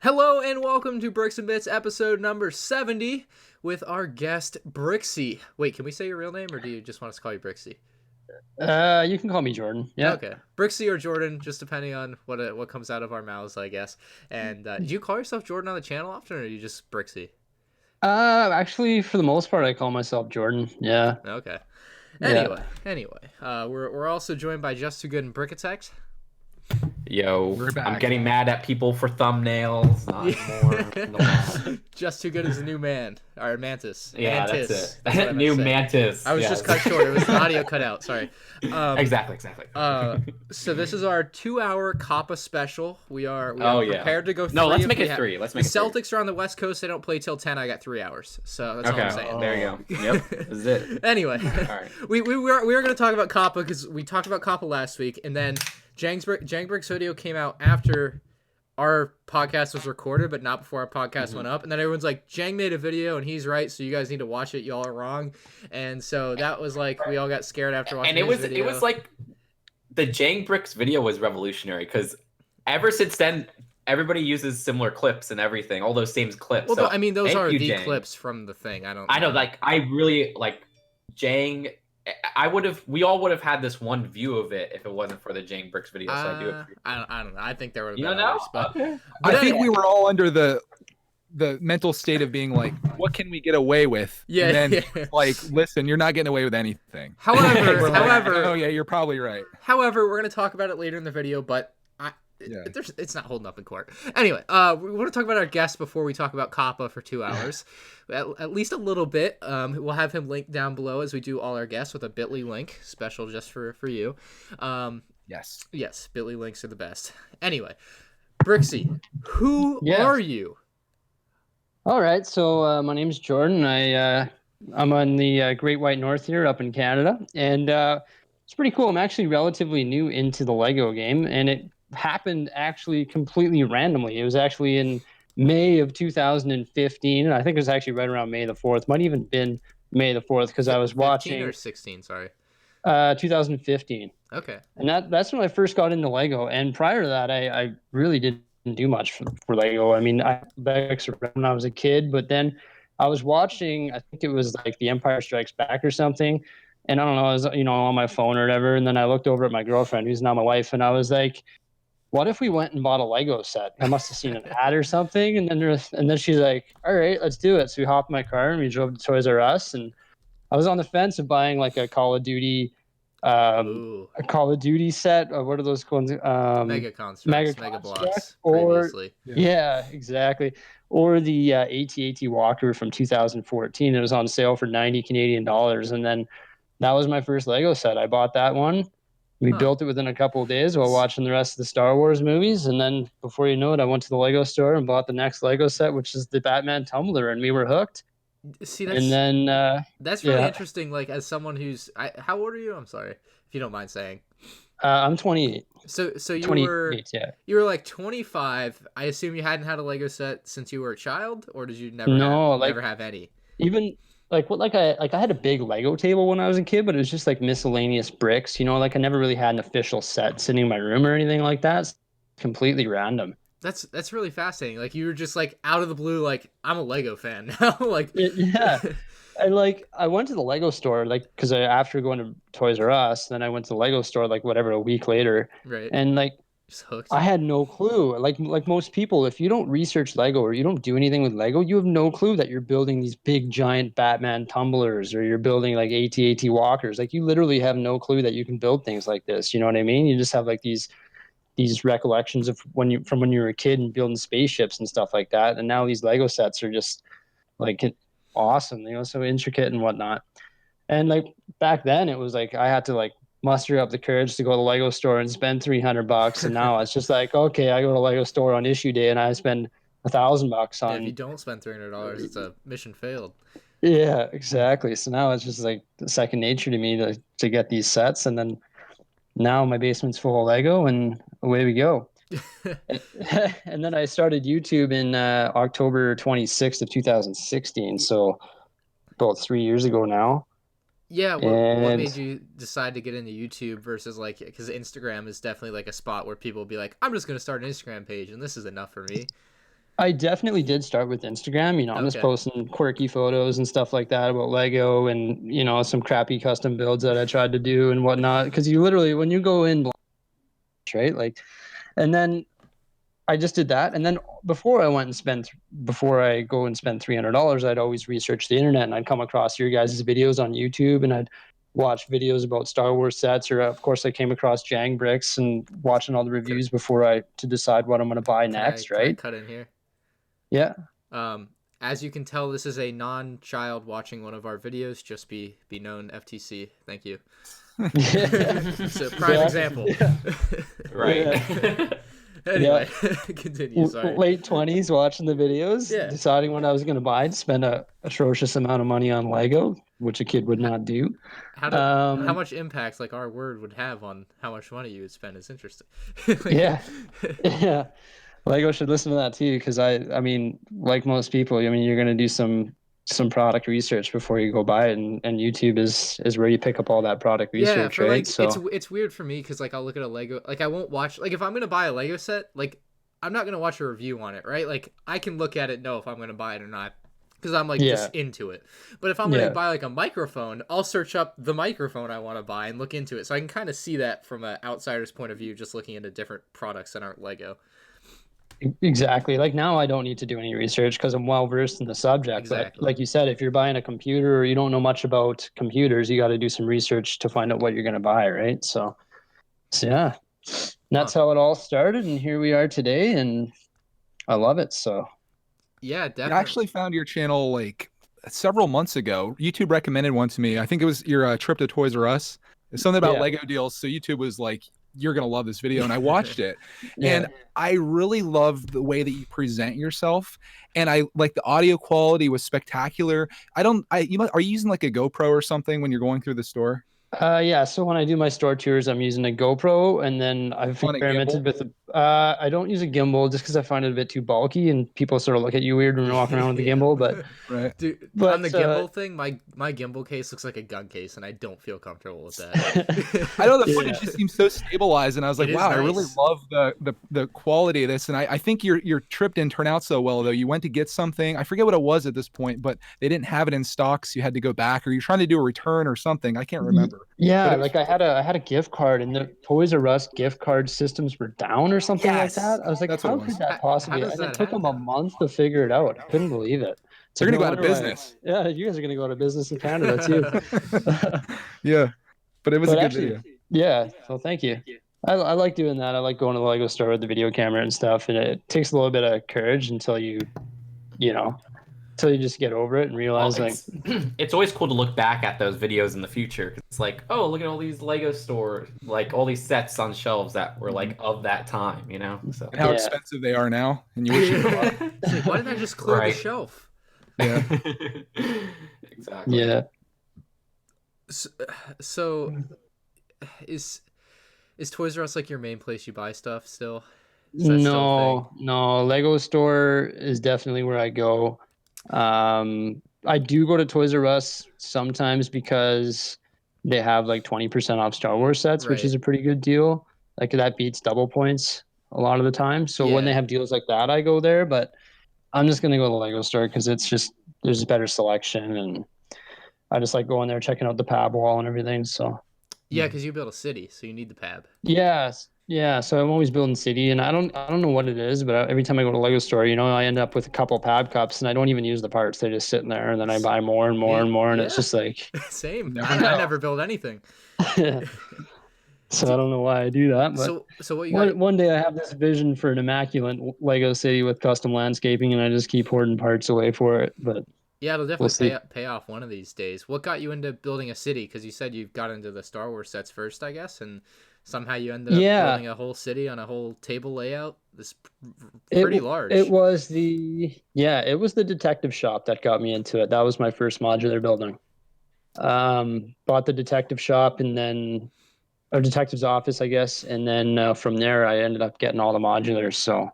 Hello and welcome to Bricks and Bits episode number 70 with our guest Bricksie. Wait, can we say your real name or do you just want us to call you Bricksie? You can call me Jordan. Yeah. Okay. Bricksie or Jordan, just depending on what comes out of our mouths, I guess. And do you call yourself Jordan on the channel often or are you just Bricksie? Actually, for the most part, I call myself Jordan. Yeah. Okay. Yeah. Anyway, we're also joined by Just Too Good and Brickatect. Yo, We're back. I'm getting mad at people for thumbnails. Not anymore. Just Too Good is the new man. Or Mantis. Yeah, Mantis. that's That's what I it. meant New to say. Mantis. I was just cut short. It was the audio cut out. Sorry. Exactly. So this is our 2-hour Coppa special. We are yeah. prepared to go. No, let's if make we it have- three. Let's The make it three. Celtics are on the West Coast. They don't play till 10. I got 3 hours. So that's all I'm saying. There you go. Yep, this is it. Anyway, All right. we were going to talk about Coppa because we talked about Coppa last week, and then Jangbrick's video came out after our podcast was recorded, but not before our podcast went up. And then everyone's like, Jang made a video and he's right, so you guys need to watch it. Y'all are wrong. And so that was like, we all got scared after watching And his video. it was like the Jang Bricks video was revolutionary because ever since then, everybody uses similar clips and everything, all those same clips. Well, So, I mean, those thank are you, the Jang. clips from the thing. I know, like, I really like Jang. We all would have had this one view of it if it wasn't for the Jang Bricks video. So I do appreciate. I don't know. I think there would have You been don't know? others, but Okay. I think anyway. we were all under the mental state of being like, what can we get away with? Yeah, And then yeah. like, listen, you're not getting away with anything. However, We're like, however, oh yeah, you're probably right. However, we're going to talk about it later in the video, but Yeah. it's not holding up in court. Anyway, we want to talk about our guest before we talk about Coppa for 2 hours, at least a little bit. We'll have him linked down below as we do all our guests with a bit.ly link, special just for you. Yes. Yes, bit.ly links are the best. Anyway, Bricksie, who Yes. are you? All right. So my name's Jordan. I'm on the Great White North here, up in Canada, and it's pretty cool. I'm actually relatively new into the Lego game, and it happened actually completely randomly. It was actually in May of 2015, and I think it was actually right around May the 4th. Might even been May the 4th because I was 15 watching or 16, sorry. 2015. Okay. And that's when I first got into Lego. And prior to that, I really didn't do much for Lego. I mean, I had when I was a kid, but then I was watching, I think it was like The Empire Strikes Back or something. And I don't know, I was, on my phone or whatever. And then I looked over at my girlfriend, who's now my wife, and I was like, what if we went and bought a Lego set? I must have seen an ad or something. And then she's like, all right, let's do it. So we hopped in my car and we drove to Toys R Us. And I was on the fence of buying like a Call of Duty Ooh. a Call of Duty set. What are those ones? Mega constructs, mega Construct, blocks, or previously. yeah, exactly. Or the AT-AT Walker from 2014. It was on sale for 90 Canadian dollars, and then that was my first Lego set. I bought that one. We built it within a couple of days while watching the rest of the Star Wars movies, and then before you know it, I went to the Lego store and bought the next Lego set, which is the Batman tumbler, and we were hooked. See, And then that's really yeah. interesting. Like, as someone who's, how old are you? I'm sorry if you don't mind saying. I'm 28. So you 28, were yeah. you were like 25. I assume you hadn't had a Lego set since you were a child, or did you never? Never have any. Even like I had a big Lego table when I was a kid, but it was just like miscellaneous bricks. Like I never really had an official set sitting in my room or anything like that. It's completely random. That's really fascinating. Like, you were just like out of the blue, like, I'm a Lego fan now. Like, Yeah. And like I went to the Lego store because after going to Toys R Us, then I went to the Lego store a week later, right? and like Just hooked. I had no clue. Like most people, if you don't research Lego or you don't do anything with Lego, you have no clue that you're building these big giant Batman tumblers or you're building like AT-AT walkers. Like, you literally have no clue that you can build things like this. You know what I mean? You just have like these recollections of when you were a kid and building spaceships and stuff like that. And now these Lego sets are just like awesome, so intricate and whatnot. And like back then it was like I had to like muster up the courage to go to the Lego store and spend $300. And now it's just like, okay, I go to the Lego store on issue day and I spend $1,000 on. If you don't spend $300, it's a mission failed. Yeah, exactly. So now it's just like second nature to me to get these sets. And then now my basement's full of Lego and away we go. And then I started YouTube in October 26th of 2016. So about 3 years ago now. Yeah, what made you decide to get into YouTube versus like, because Instagram is definitely like a spot where people will be like, I'm just going to start an Instagram page and this is enough for me. I definitely did start with Instagram. I'm just Okay. posting quirky photos and stuff like that about Lego and, some crappy custom builds that I tried to do and whatnot. Because you literally, when you go in, right? Like, and then I just did that. And then before I go and spend $300, I'd always research the internet and I'd come across your guys' videos on YouTube and I'd watch videos about Star Wars sets, or of course I came across Jang Bricks and watching all the reviews to decide what I'm going to buy next, Can I right? cut in here? Yeah. As you can tell, this is a non-child watching one of our videos. Just be known, FTC. Thank you. So prime example. Yeah. Right. Anyway, continue. Sorry. Late 20s watching the videos, Yeah. deciding what I was going to buy, to spend a atrocious amount of money on Lego, which a kid would not do. How much impact like our word would have on how much money you would spend is interesting. Yeah. Yeah. Lego should listen to that too, because I mean, like most people, I mean, you're going to do some product research before you go buy it, and YouTube is where you pick up all that product research, for right? like So it's weird for me because like I'll look at a Lego, like I won't watch, like if I'm gonna buy a Lego set, like I'm not gonna watch a review on it, right? Like I can look at it, know if I'm gonna buy it or not, because I'm like just into it. But if I'm gonna buy like a microphone, I'll search up the microphone I want to buy and look into it, so I can kind of see that from an outsider's point of view, just looking into different products that aren't Lego. exactly. Like now I don't need to do any research because I'm well versed in the subject. Exactly. But like you said, if you're buying a computer or you don't know much about computers, you got to do some research to find out what you're going to buy, right? So yeah, that's how it all started, and here we are today, and I love it. So Yeah, definitely. I actually found your channel like several months ago. YouTube recommended one to me. I think it was your trip to Toys R Us. It's something about Lego deals. So YouTube was like, you're going to love this video. And I watched it. And I really love the way that you present yourself. And I like the audio quality was spectacular. Are you using like a GoPro or something when you're going through the store? Yeah, so when I do my store tours, I'm using a GoPro, and then I've experimented with I don't use a gimbal just because I find it a bit too bulky, and people sort of look at you weird when you're walking around with a gimbal. But right, dude, on the gimbal thing, my gimbal case looks like a gun case, and I don't feel comfortable with that. I know the footage just seems so stabilized, and I was like, wow, nice. I really love the quality of this. And I think your trip didn't turn out so well though. You went to get something, I forget what it was at this point, but they didn't have it in stock, so you had to go back, or you're trying to do a return or something. I can't remember. Yeah, like I had a gift card, and the Toys R Us gift card systems were down or something like that. I was like, how could that possibly? And it took them a month to figure it out. I couldn't believe it. They're gonna go out of business. Yeah, you guys are gonna go out of business in Canada too. Yeah, but it was a good video. Yeah, so thank you. I like doing that. I like going to the Lego store with the video camera and stuff, and it takes a little bit of courage until you just get over it and realize it's always cool to look back at those videos in the future, 'cause it's like, oh, look at all these Lego stores, like all these sets on shelves that were like of that time, so and how expensive they are now, and you wish you like, why didn't I just clear the shelf? Yeah. Exactly. Yeah. So is Toys R Us like your main place you buy stuff still? No, Lego store is definitely where I go. I do go to Toys R Us sometimes because they have like 20% off Star Wars sets, which is a pretty good deal. Like that beats double points a lot of the time. So when they have deals like that, I go there, but I'm just going to go to the Lego store because there's a better selection, and I just like going there, checking out the pab wall and everything. So yeah, because you build a city, so you need the pab. Yeah, so I'm always building city, and I don't know what it is, but every time I go to a Lego store, I end up with a couple pab cups, and I don't even use the parts; they're just sitting there, and then I buy more and more and more, and it's just like same. I never build anything. So I don't know why I do that, but so what you got? One day I have this vision for an immaculate Lego city with custom landscaping, and I just keep hoarding parts away for it. But yeah, it'll definitely pay off one of these days. What got you into building a city? Because you said you got into the Star Wars sets first, I guess, and somehow you ended up building a whole city on a whole table layout. This pretty large. It was the detective shop that got me into it. That was my first modular building. Bought the detective shop, and then or detective's office, I guess, and then from there I ended up getting all the modulars. So,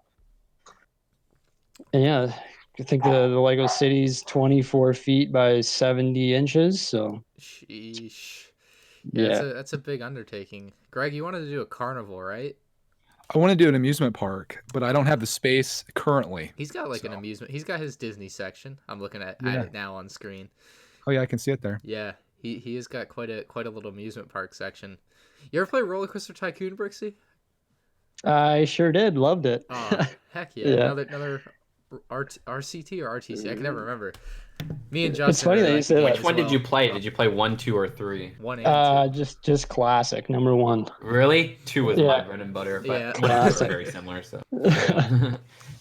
and yeah, I think the Lego city's 24 feet by 70 inches. So, sheesh. Yeah, that's a big undertaking. Greg, you wanted to do a carnival, right? I want to do an amusement park, but I don't have the space currently. He's got like an amusement. He's got his Disney section. I'm looking at it now on screen. Oh yeah, I can see it there. Yeah, he has got quite a little amusement park section. You ever play Roller Coaster Tycoon, Bricksie? I sure did. Loved it. Oh, heck yeah. Another RCT or RTC? I can never remember. Me and Justin. It's funny that you say that. Which one did you play? Did you play 1, 2, or 3? 1 and 2. Just classic, number 1. Really? 2 was my bread and butter, but 1 and 2 are very similar. So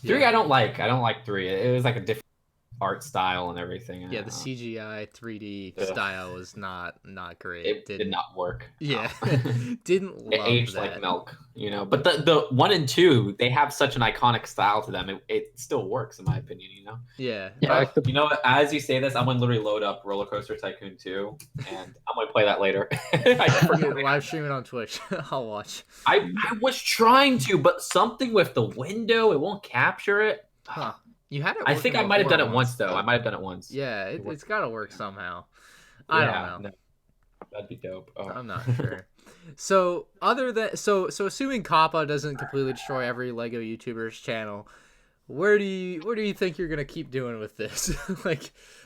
3, I don't like. I don't like 3. It was like a different art style and everything. Yeah, the CGI 3D style was not great. It did not work. Yeah, didn't love it aged that. like milk, you know. But the 1 and 2, they have such an iconic style to them. It still works in my opinion, you know. Yeah. You know, as you say this, I'm gonna literally load up Roller Coaster Tycoon 2, and I'm gonna play that later. Live stream it on Twitch. I'll watch. I was trying to, but something with the window, it won't capture it. Huh. You had it. I think I might have done it once though. I might have done it once. Yeah, it's got to work somehow. I don't know. No, that'd be dope. Oh. I'm not sure. So assuming Coppa doesn't completely destroy every Lego YouTuber's channel, where do you think you're gonna keep doing with this?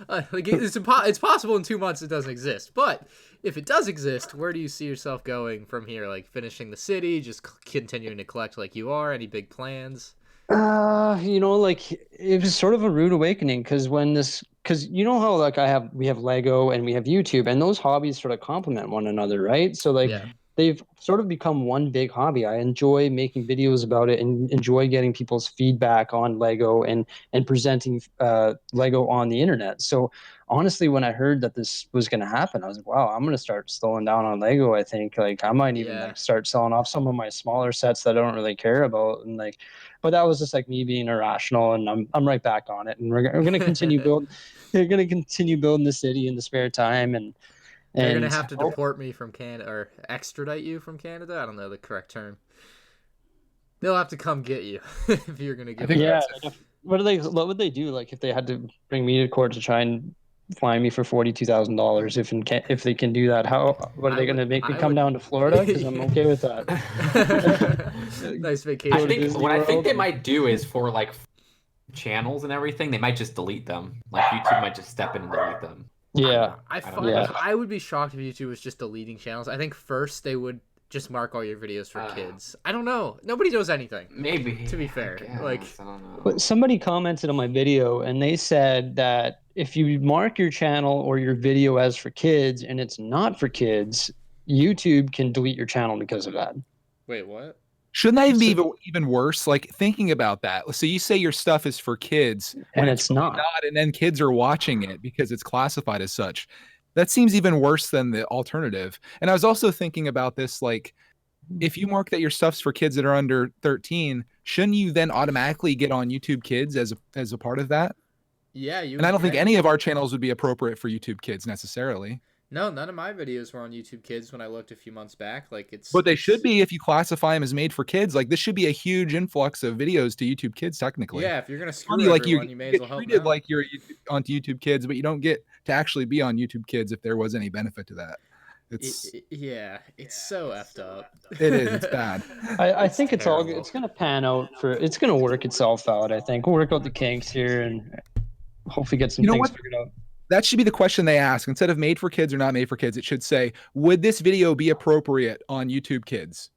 It's possible in 2 months it doesn't exist, but if it does exist, where do you see yourself going from here? Like finishing the city, just continuing to collect like you are? Any big plans? You know, like it was sort of a rude awakening because you know how like we have Lego and we have YouTube, and those hobbies sort of complement one another, right? So like they've sort of become one big hobby. I enjoy making videos about it and enjoy getting people's feedback on Lego and presenting Lego on the internet. So honestly, when I heard that this was going to happen, I was like, wow, I'm going to start slowing down on Lego. I think like I might even like start selling off some of my smaller sets that I don't really care about. And like, but that was just like me being irrational, and I'm right back on it. And we're going to continue building. We're going to continue building the city in the spare time. And they're going to have to deport me from Canada or extradite you from Canada. I don't know the correct term. They'll have to come get you if you're going to get. What would they do? Like if they had to bring me to court to try and fine me for $42,000 if they can do that, what are they going to make me come down to Florida? Because I'm okay with that. Nice vacation. I think they might do is for like channels and everything, they might just delete them. Like YouTube might just step in and delete them. Yeah, I would be shocked if YouTube was just deleting channels. I think first they would just mark all your videos for kids. I don't know. Nobody knows anything. Maybe. To be fair, I don't know. But somebody commented on my video and they said that if you mark your channel or your video as for kids and it's not for kids, YouTube can delete your channel because of that. Wait, what? Shouldn't that be even worse? Like thinking about that. So you say your stuff is for kids and it's not, and then kids are watching it because it's classified as such. That seems even worse than the alternative. And I was also thinking about this, like, if you mark that your stuff's for kids that are under 13, shouldn't you then automatically get on YouTube Kids as a part of that? Yeah, and I don't think any of our channels would be appropriate for YouTube Kids necessarily. No, none of my videos were on YouTube Kids when I looked a few months back. But they should be if you classify them as made for kids. Like this should be a huge influx of videos to YouTube Kids technically. Yeah, if you're gonna screw everyone, you may as well help treated like you're onto YouTube Kids, but you don't get to actually be on YouTube Kids if there was any benefit to that. It's so effed up. It is. It's bad. I think it's all. It's gonna pan out it's gonna work itself out. I think we'll work out the kinks here and hopefully get some things figured out. That should be the question they ask. Instead of made for kids or not made for kids, it should say, would this video be appropriate on YouTube Kids?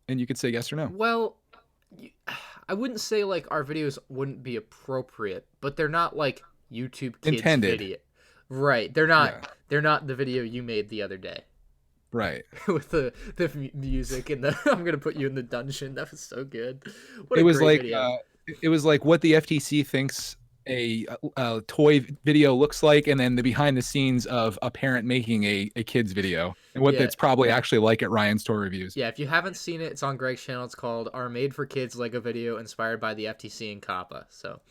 And you could say yes or no. Well, I wouldn't say like our videos wouldn't be appropriate, but they're not like YouTube Kids intended video. Right. They're not. Yeah. They're not the video you made the other day. Right. With the music and I'm gonna put you in the dungeon. That was so good. It was like what the FTC thinks a toy video looks like, and then the behind the scenes of a parent making a kids video, and what it's probably actually like at Ryan's Toy Reviews. Yeah, if you haven't seen it, it's on Greg's channel. It's called Our Made for Kids Lego Video inspired by the FTC and Coppa. So,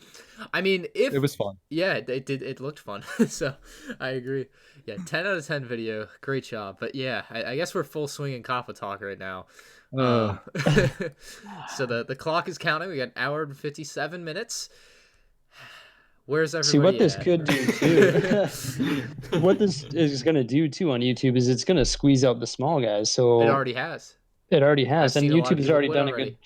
I mean, it was fun. Yeah, it did. It looked fun. So, I agree. Yeah, 10 out of 10 video. Great job. But yeah, I guess we're full swing in Coppa talk right now. So the clock is counting. We got an hour and 57 minutes. Where's everybody? See what this could do too. What this is going to do too on YouTube is it's going to squeeze out the small guys. So it already has. It already has, I've and seen a lot of YouTube has people already quit done already. a good.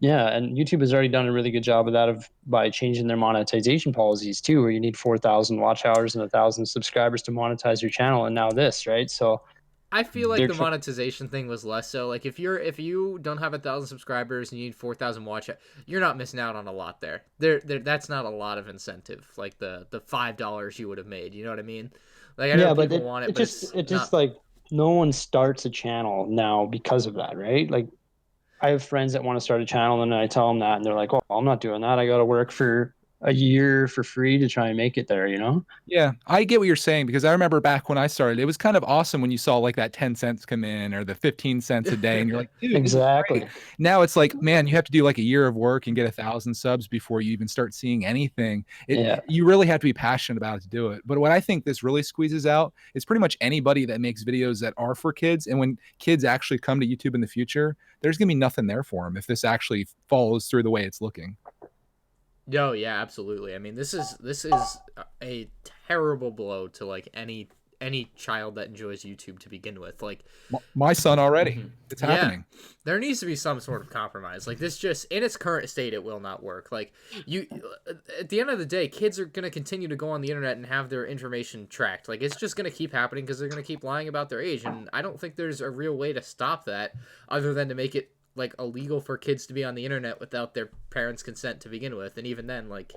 Yeah, and YouTube has already done a really good job of that by changing their monetization policies too, where you need 4,000 watch hours and 1,000 subscribers to monetize your channel, and now this, right? So I feel like they're the monetization thing was less so. Like if you don't have 1,000 subscribers and you need 4,000 watch, you're not missing out on a lot there. That's not a lot of incentive. Like the $5 you would have made. You know what I mean? Like I know yeah, but people want it, but it's it just not. like no one starts a channel now because of that, right? Like I have friends that want to start a channel, and I tell them that, and they're like, "Oh, I'm not doing that. I got to work for a year for free to try and make it there," you know? Yeah, I get what you're saying because I remember back when I started, it was kind of awesome when you saw like that 10 cents come in or the 15 cents a day, and you're like, dude, this is great. Exactly. Now it's like, man, you have to do like a year of work and get 1,000 subs before you even start seeing anything. Yeah. You really have to be passionate about it to do it. But what I think this really squeezes out is pretty much anybody that makes videos that are for kids. And when kids actually come to YouTube in the future, there's gonna be nothing there for them if this actually follows through the way it's looking. No, yeah, absolutely. I mean, this is a terrible blow to like any child that enjoys YouTube to begin with. Like My son already, it's happening. There needs to be some sort of compromise. Like this just in its current state, it will not work. Like you, at the end of the day, kids are gonna continue to go on the internet and have their information tracked. Like it's just gonna keep happening because they're gonna keep lying about their age, and I don't think there's a real way to stop that other than to make it like illegal for kids to be on the internet without their parents' consent to begin with, and even then, like,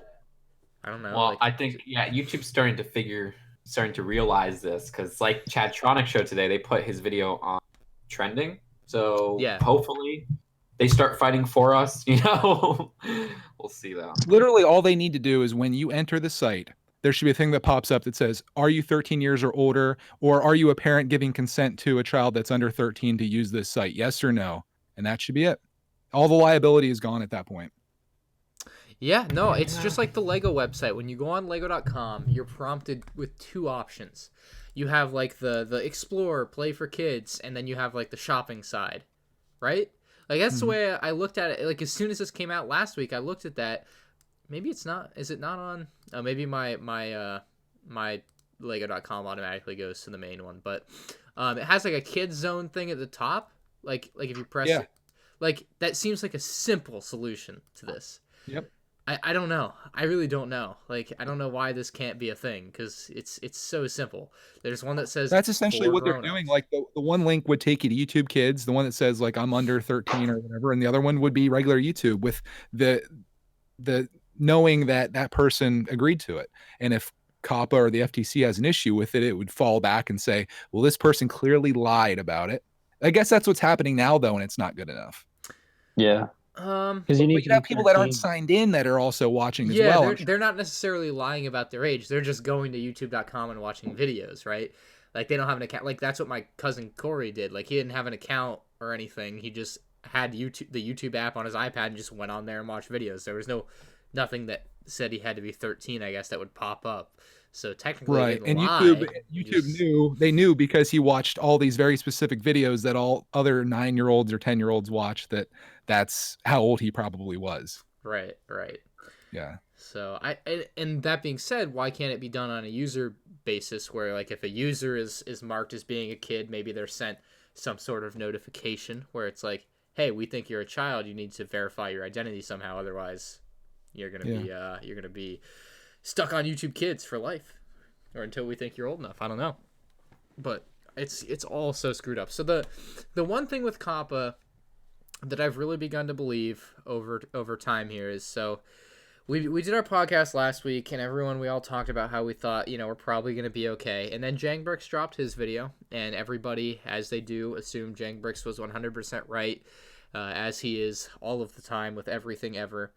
I don't know. Well, like, I think YouTube's starting to realize this because like Chad Tronic showed today, they put his video on trending. So Yeah. hopefully they start fighting for us. You know, we'll see though. Literally, all they need to do is when you enter the site, there should be a thing that pops up that says, "Are you 13 years or older, or are you a parent giving consent to a child that's under 13 to use this site? Yes or no?" And that should be it. All the liability is gone at that point. Yeah, no, it's just like the Lego website. When you go on Lego.com, you're prompted with two options. You have like the Explore, Play for Kids, and then you have like the shopping side, right? Like that's the way I looked at it. Like as soon as this came out last week, I looked at that. Maybe it's not. Is it not on? Oh, maybe my Lego.com automatically goes to the main one, but it has like a kids zone thing at the top. Like if you press it, like that seems like a simple solution to this. Yep. I don't know. I really don't know. Like I don't know why this can't be a thing because it's so simple. There's one that says that's essentially for what they're grown-ups. doing. Like the one link would take you to YouTube Kids, the one that says like I'm under 13 or whatever, and the other one would be regular YouTube with the knowing that that person agreed to it. And if Coppa or the FTC has an issue with it, it would fall back and say, well, this person clearly lied about it. I guess that's what's happening now, though, and it's not good enough. Yeah. Because you need to have people that aren't signed in that are also watching as well. They're not necessarily lying about their age. They're just going to YouTube.com and watching videos, right? Like they don't have an account. Like that's what my cousin Corey did. Like he didn't have an account or anything. He just had the YouTube app on his iPad and just went on there and watched videos. There was nothing that said he had to be 13. I guess that would pop up. So technically, right. And YouTube knew because he watched all these very specific videos that all other 9-year-olds or 10-year-olds watch. That's how old he probably was. Right. Yeah. So and that being said, why can't it be done on a user basis where like if a user is marked as being a kid, maybe they're sent some sort of notification where it's like, hey, we think you're a child, you need to verify your identity somehow, otherwise you're gonna be stuck on YouTube Kids for life, or until we think you're old enough. I don't know, but it's all so screwed up. So the one thing with Coppa that I've really begun to believe over time here is, so we did our podcast last week, and we all talked about how we thought, we're probably going to be okay. And then Jangbricks dropped his video, and everybody, as they do, assumed Jangbricks was 100% right, as he is all of the time with everything ever.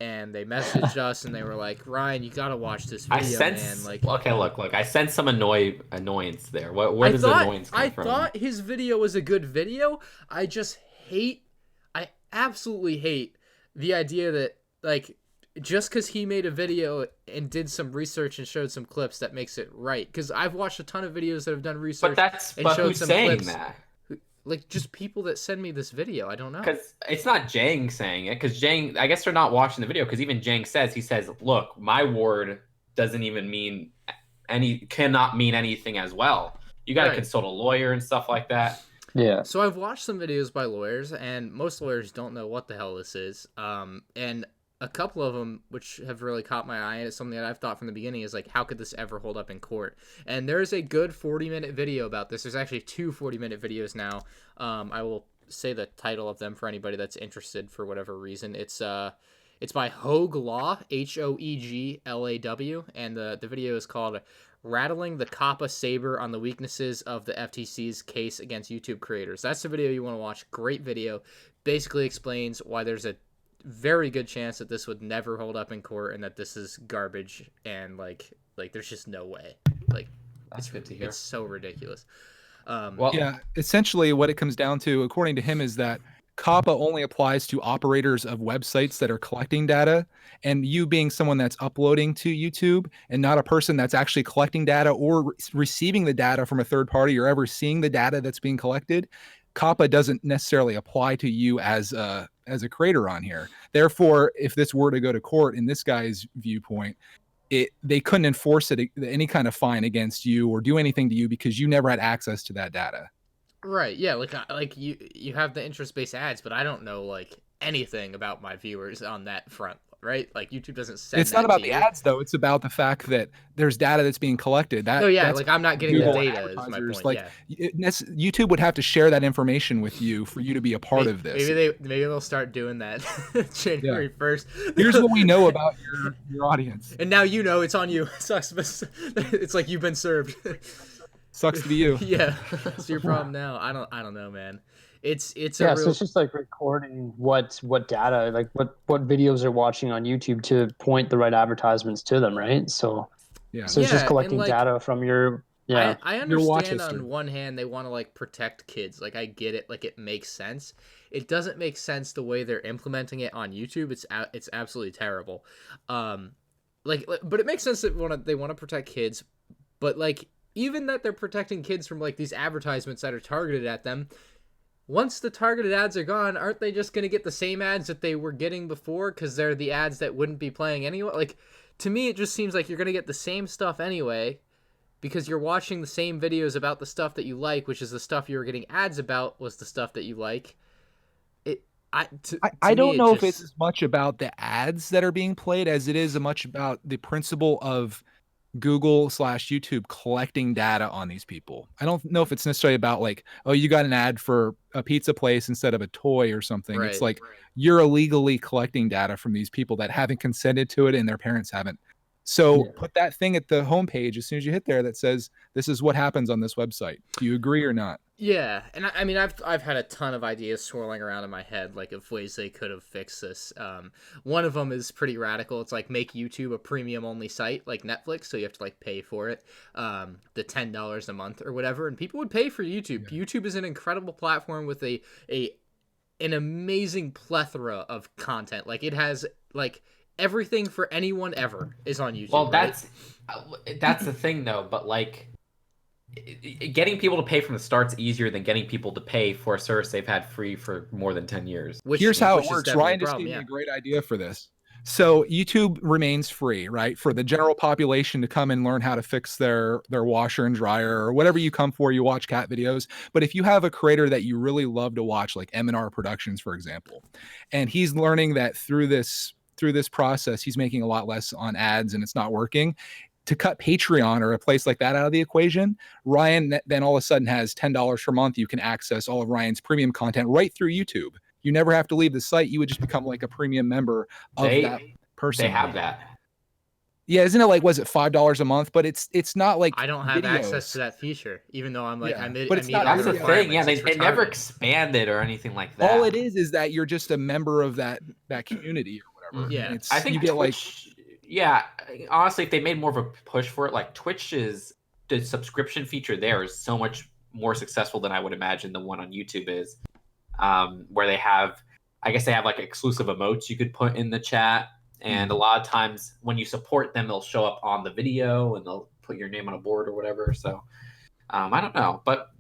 And they messaged us, and they were like, Ryan, you got to watch this video, man. Like, okay, look, I sense some annoyance there. Where does the annoyance come from? I thought his video was a good video. I absolutely hate the idea that, like, just because he made a video and did some research and showed some clips, that makes it right. Because I've watched a ton of videos that have done research and showed who's some saying clips. That? Like, just people that send me this video. I don't know. Because it's not Jang saying it. Because Jang, I guess they're not watching the video. Because even Jang says, look, my word doesn't even cannot mean anything as well. You got to consult a lawyer and stuff like that. Yeah. So I've watched some videos by lawyers, and most lawyers don't know what the hell this is. And a couple of them, which have really caught my eye, and it's something that I've thought from the beginning, is like, how could this ever hold up in court? And there's a good 40-minute video about this. There's actually 2 40-minute videos now. I will say the title of them for anybody that's interested for whatever reason. It's by Hoeg Law, HOEGLAW, and the video is called Rattling the Coppa Saber on the Weaknesses of the FTC's Case Against YouTube Creators. That's the video you want to watch. Great video. Basically explains why there's a very good chance that this would never hold up in court and that this is garbage and like there's just no way. Like, That's good to hear. It's so ridiculous. Well, Yeah, essentially what it comes down to, according to him, is that COPPA only applies to operators of websites that are collecting data, and you being someone that's uploading to YouTube and not a person that's actually collecting data or receiving the data from a third party or ever seeing the data that's being collected, COPPA doesn't necessarily apply to you as a creator on here. Therefore, if this were to go to court, in this guy's viewpoint, they couldn't enforce any kind of fine against you or do anything to you because you never had access to that data. Right, yeah, like you have the interest-based ads, but I don't know like anything about my viewers on that front, right? Like YouTube doesn't send It's not about the you. ads though, it's about the fact that there's data that's being collected. That's like I'm not getting Google the data is my advertisers, point. YouTube would have to share that information with you for you to be a part of this. Maybe they'll start doing that January 1st. Here's what we know about your audience. And now you know it's on you. It's like you've been served. Sucks to be you. Yeah, it's your problem now. I don't know, man. It's So it's just like recording what data, like what videos they're watching on YouTube to point the right advertisements to them, right? So it's just collecting data from your I understand history. on one hand they want to like protect kids. Like I get it, like it makes sense. It doesn't make sense the way they're implementing it on YouTube. It's absolutely terrible. But it makes sense that they want to protect kids, but like even that they're protecting kids from like these advertisements that are targeted at them. Once the targeted ads are gone, aren't they just going to get the same ads that they were getting before because they're the ads that wouldn't be playing anyway? Like, to me, it just seems like you're going to get the same stuff anyway because you're watching the same videos about the stuff that you like, which is the stuff you were getting ads about was the stuff that you like. I don't know if it's as much about the ads that are being played as it is much about the principle of Google/YouTube collecting data on these people. I don't know if it's necessarily about like, oh, you got an ad for a pizza place instead of a toy or something. Right, it's like you're illegally collecting data from these people that haven't consented to it and their parents haven't. So put that thing at the homepage as soon as you hit there that says this is what happens on this website. Do you agree or not? Yeah, and I mean I've had a ton of ideas swirling around in my head, like of ways they could have fixed this. One of them is pretty radical. It's like make YouTube a premium only site like Netflix, so you have to like pay for it, the $10 a month or whatever, and people would pay for YouTube. Yeah. YouTube is an incredible platform with an amazing plethora of content. Like it has like everything for anyone ever is on YouTube. Well, that's the thing though, but like getting people to pay from the start's easier than getting people to pay for a service they've had free for more than 10 years. Here's how it works. Ryan just gave me a great idea for this. So YouTube remains free, right? For the general population to come and learn how to fix their washer and dryer or whatever you come for, you watch cat videos. But if you have a creator that you really love to watch, like M&R Productions, for example, and he's learning that through this process, he's making a lot less on ads and it's not working. To cut Patreon or a place like that out of the equation, Ryan then all of a sudden has $10 per month. You can access all of Ryan's premium content right through YouTube. You never have to leave the site. You would just become like a premium member of that person. They have that. Yeah, isn't it like, was it $5 a month? But it's not like I don't have access to that feature, even though I'm like that's the thing. Yeah, they never expanded or anything like that. All it is that you're just a member of that community or whatever. Yeah, I think you get Twitch, yeah, honestly, if they made more of a push for it, like Twitch's the subscription feature there is so much more successful than I would imagine the one on YouTube is, where they have like exclusive emotes you could put in the chat, and a lot of times when you support them, they'll show up on the video and they'll put your name on a board or whatever. So I don't know, but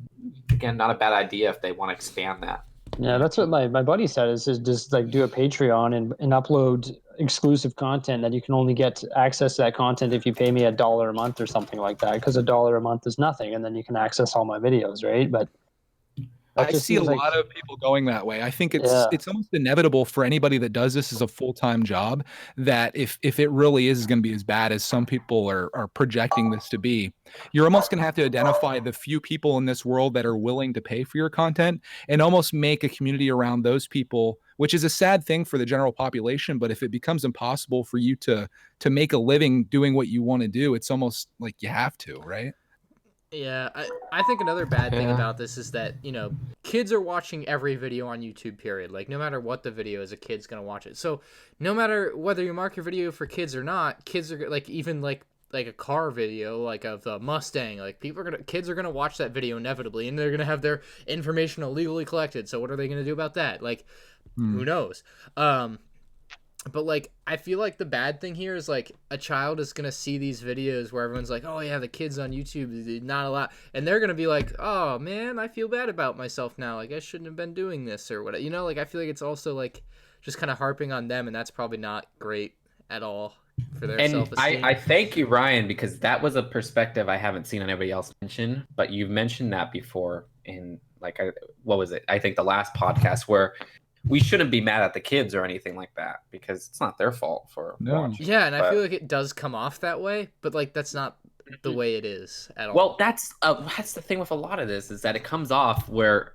again, not a bad idea if they want to expand that. Yeah, that's what my buddy said is just like do a Patreon and upload exclusive content that you can only get access to that content if you pay me $1 a month or something like that, because $1 a month is nothing and then you can access all my videos, right? But That I just see a seems like, lot of people going that way. I think yeah, it's almost inevitable for anybody that does this as a full-time job that if it really is going to be as bad as some people are projecting this to be, you're almost going to have to identify the few people in this world that are willing to pay for your content and almost make a community around those people, which is a sad thing for the general population. But if it becomes impossible for you to make a living doing what you want to do, it's almost like you have to, right? Yeah, I think another bad thing Yeah. about this is that, kids are watching every video on YouTube, period. Like, no matter what the video is, a kid's going to watch it. So, no matter whether you mark your video for kids or not, kids are, like, even, like a car video, like, of the Mustang, like, kids are going to watch that video inevitably, and they're going to have their information illegally collected. So, what are they going to do about that? Like, who knows? But, like, I feel like the bad thing here is, like, a child is going to see these videos where everyone's like, oh, yeah, the kids on YouTube, they're not allowed. And they're going to be like, oh, man, I feel bad about myself now. Like, I shouldn't have been doing this or whatever. Like, I feel like it's also, like, just kind of harping on them, and that's probably not great at all for their self-esteem. I thank you, Ryan, because that was a perspective I haven't seen anybody else mention, but you've mentioned that before in, like, what was it? I think the last podcast where we shouldn't be mad at the kids or anything like that because it's not their fault for watching. Yeah, and I feel like it does come off that way, but, like, that's not the way it is at all. Well, that's the thing with a lot of this is that it comes off where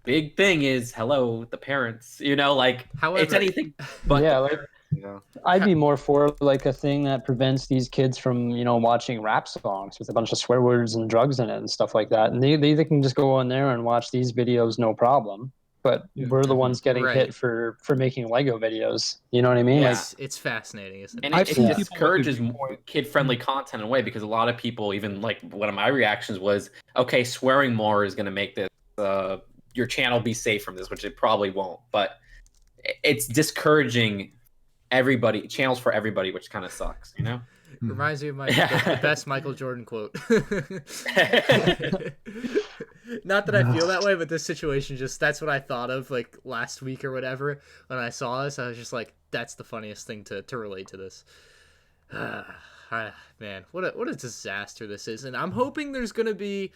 big thing is hello the parents, like However, it's anything but yeah, the like, parents, I'd be more for like a thing that prevents these kids from, watching rap songs with a bunch of swear words and drugs in it and stuff like that. And they can just go on there and watch these videos, no problem. But we're the ones getting hit for making Lego videos. You know what I mean? Yeah. Like, it's fascinating, isn't it? and it discourages kid-friendly content in a way because a lot of people, even like one of my reactions was, okay, swearing more is going to make this your channel be safe from this, which it probably won't, but it's discouraging channels for everybody, which kind of sucks, Reminds me of the best Michael Jordan quote. Not that I feel that way, but this situation that's what I thought of like last week or whatever. When I saw this, I was just like, that's the funniest thing to relate to this. Man, what a disaster this is. And I'm hoping there's going to be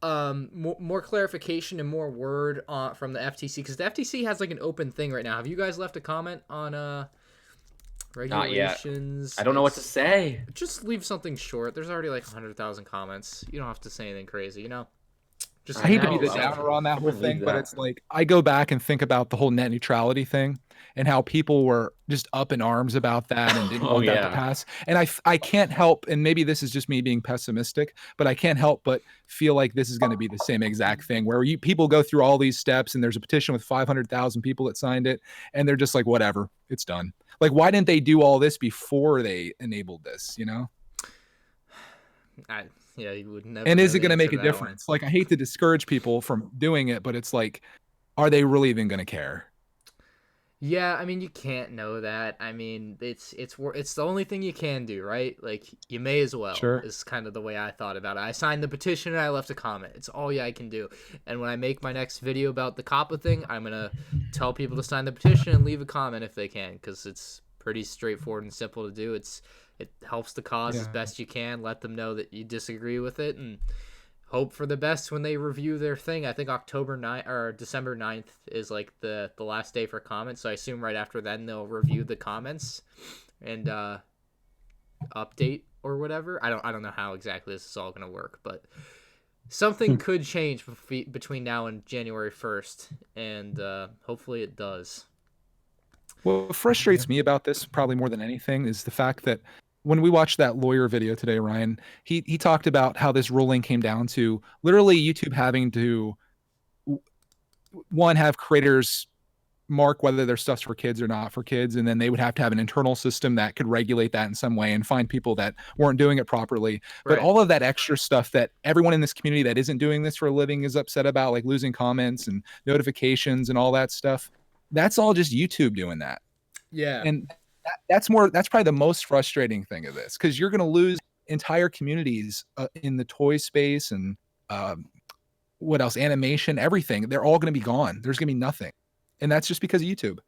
more clarification and more word from the FTC, because the FTC has like an open thing right now. Have you guys left a comment on regulations? Not yet. I don't know what to say. Just leave something short. There's already like 100,000 comments. You don't have to say anything crazy, Just I hate to be the downer on that whole thing, but it's like I go back and think about the whole net neutrality thing and how people were just up in arms about that and didn't want that to pass. And I can't help, and maybe this is just me being pessimistic, but I can't help but feel like this is going to be the same exact thing where people go through all these steps and there's a petition with 500,000 people that signed it and they're just like, whatever, it's done. Like, why didn't they do all this before they enabled this, Yeah, you would never. And is it going to make a difference? Like, I hate to discourage people from doing it, but it's like, are they really even going to care? Yeah, I mean, you can't know that. I mean, it's the only thing you can do, right? Like, you may as well. Sure. Is kind of the way I thought about it. I signed the petition and I left a comment. It's all I can do. And when I make my next video about the Coppa thing, I'm gonna tell people to sign the petition and leave a comment if they can, because it's pretty straightforward and simple to do. It helps the cause as best you can. Let them know that you disagree with it, and hope for the best when they review their thing. I think October 9th or December 9th is like the last day for comments. So I assume right after then they'll review the comments and update or whatever. I don't know how exactly this is all going to work, but something could change between now and January 1st, and hopefully it does. What frustrates me about this probably more than anything is the fact that when we watched that lawyer video today, Ryan, he talked about how this ruling came down to literally YouTube having to, one, have creators mark whether their stuff's for kids or not for kids, and then they would have to have an internal system that could regulate that in some way and find people that weren't doing it properly. But all of that extra stuff that everyone in this community that isn't doing this for a living is upset about, like losing comments and notifications and all that stuff, that's all just YouTube doing that. Yeah. And that's probably the most frustrating thing of this, because you're going to lose entire communities in the toy space and what else, animation, everything. They're all going to be gone. There's going to be nothing, and that's just because of YouTube.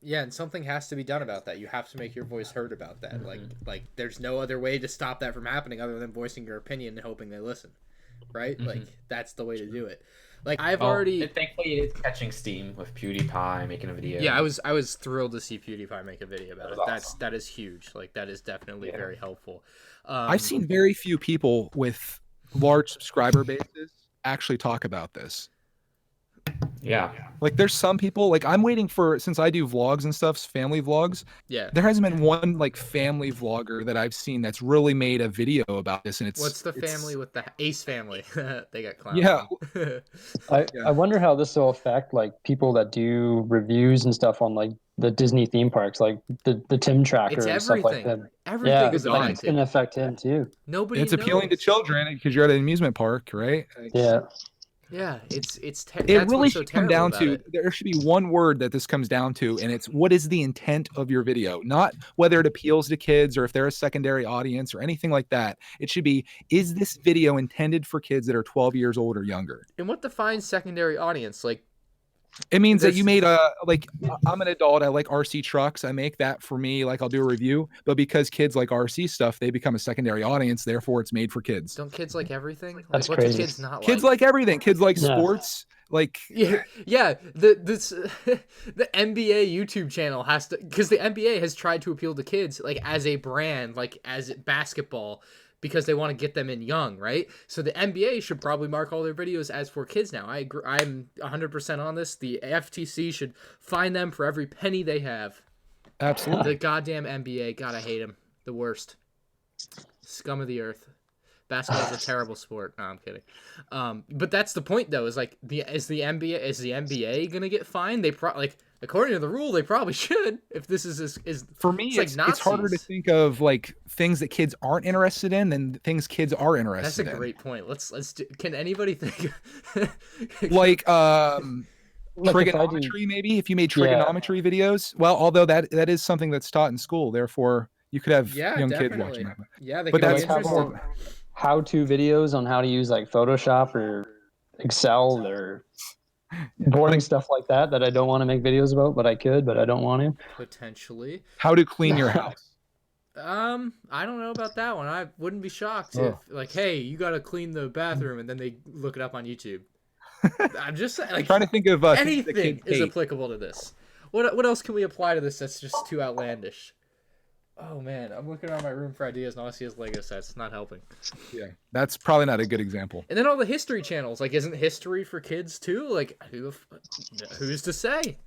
Yeah, and something has to be done about that. You have to make your voice heard about that. Like there's no other way to stop that from happening other than voicing your opinion and hoping they listen, right? Like, that's the way to do it. Like I've already. Thankfully, it is catching steam with PewDiePie making a video. Yeah, I was thrilled to see PewDiePie make a video about it. Awesome. That is huge. Like that is definitely very helpful. I've seen very few people with large subscriber bases actually talk about this. Yeah. Like there's some people, like I'm waiting for, since I do vlogs and stuff, family vlogs. Yeah. There hasn't been one like family vlogger that I've seen that's really made a video about this. And what's the family with the Ace family? They got clowned. Yeah. I wonder how this will affect like people that do reviews and stuff on like the Disney theme parks, like the Tim Tracker It's and stuff like everything. that. Everything is like it's affected. gonna affect him too. Nobody. It's appealing to knows. children because you're at an amusement park, right? Yeah. Yeah, it really should come down to, there should be one word that this comes down to, and it's what is the intent of your video, not whether it appeals to kids or if they're a secondary audience or anything like that. It should be, is this video intended for kids that are 12 years old or younger? And what defines secondary audience? Like, it means that you made like, I'm an adult, I like RC trucks, I make that for me, like I'll do a review, but because kids like RC stuff, they become a secondary audience, therefore it's made for kids. Don't kids like everything? Like, That's what crazy. do kids not like? Kids like everything. Kids like sports. Like yeah. The NBA YouTube channel has to, because the NBA has tried to appeal to kids like as a brand, like as basketball, because they want to get them in young, right? So the NBA should probably mark all their videos as for kids now. I agree, I'm 100% on this. The FTC should fine them for every penny they have. Absolutely. The goddamn NBA, God, I hate them. The worst. Scum of the earth. Basketball is a terrible sport. No, I'm kidding. But that's the point, though. Is like is the NBA gonna get fined? They like according to the rule, they probably should. If this is for me, it's harder to think of like things that kids aren't interested in than things kids are interested in. That's a great point. Let's do. Can anybody think? Like trigonometry, maybe if you made trigonometry videos. Well, although that is something that's taught in school, therefore you could have young kids watching that. Yeah, but that's more how-to videos on how to use like Photoshop or Excel or boring stuff like that I don't want to make videos about, but I could, but I don't want to. Potentially. How to clean your house. I don't know about that one. I wouldn't be shocked if like, hey, you got to clean the bathroom, and then they look it up on YouTube. I'm just like I'm trying to think of anything is applicable to this. What else can we apply to this that's just too outlandish? Oh man, I'm looking around my room for ideas and all I see is Lego sets. It's not helping. Yeah, that's probably not a good example. And then all the history channels, like, isn't history for kids too? Like, who's to say?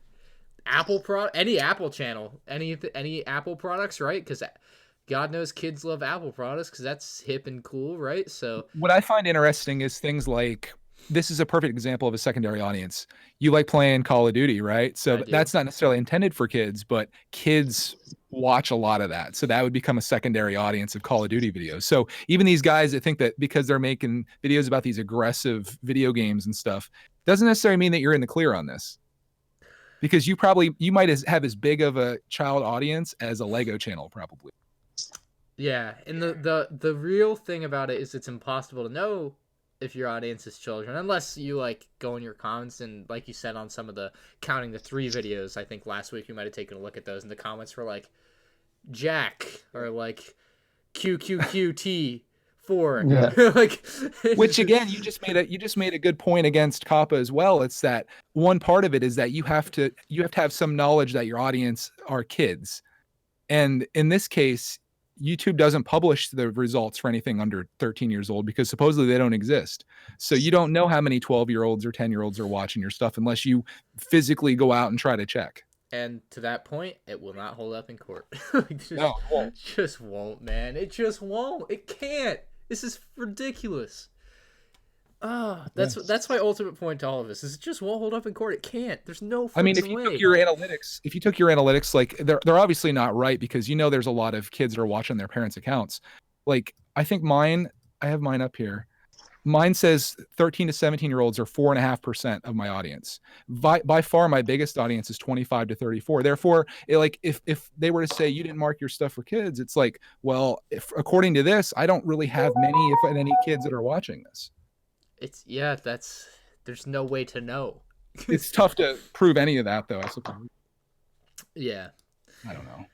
Any Apple channel, any Apple products, right? Because God knows kids love Apple products because that's hip and cool, right? So what I find interesting is things like, this is a perfect example of a secondary audience. You like playing Call of Duty, right? So that's not necessarily intended for kids, but kids watch a lot of that. So that would become a secondary audience of Call of Duty videos. So even these guys that think that because they're making videos about these aggressive video games and stuff, doesn't necessarily mean that you're in the clear on this. Because you might have as big of a child audience as a Lego channel, probably. Yeah, and the real thing about it is it's impossible to know if your audience is children, unless you like go in your comments and like you said on some of the counting the 3 videos. I think last week you might have taken a look at those, and the comments were like Jack or like QQQT4. Yeah. Like, which again, you just made a good point against Coppa as well. It's that one part of it is that you have to have some knowledge that your audience are kids, and in this case, YouTube doesn't publish the results for anything under 13 years old because supposedly they don't exist. So you don't know how many 12-year-olds or 10-year-olds are watching your stuff unless you physically go out and try to check. And to that point, it will not hold up in court. No, it won't. It just won't, man. It just won't. It can't. This is ridiculous. That's my ultimate point to all of this. Is it just won't hold up in court. It can't. There's no I mean, if you took your analytics, like they're obviously not right because there's a lot of kids that are watching their parents' accounts. Like I think I have mine up here. Mine says 13 to 17-year-olds are 4.5% of my audience. By far, my biggest audience is 25 to 34. Therefore, if they were to say you didn't mark your stuff for kids, it's like, well, according to this, I don't really have many, if any, kids that are watching this. There's no way to know. It's tough to prove any of that, though, I suppose. Yeah. I don't know.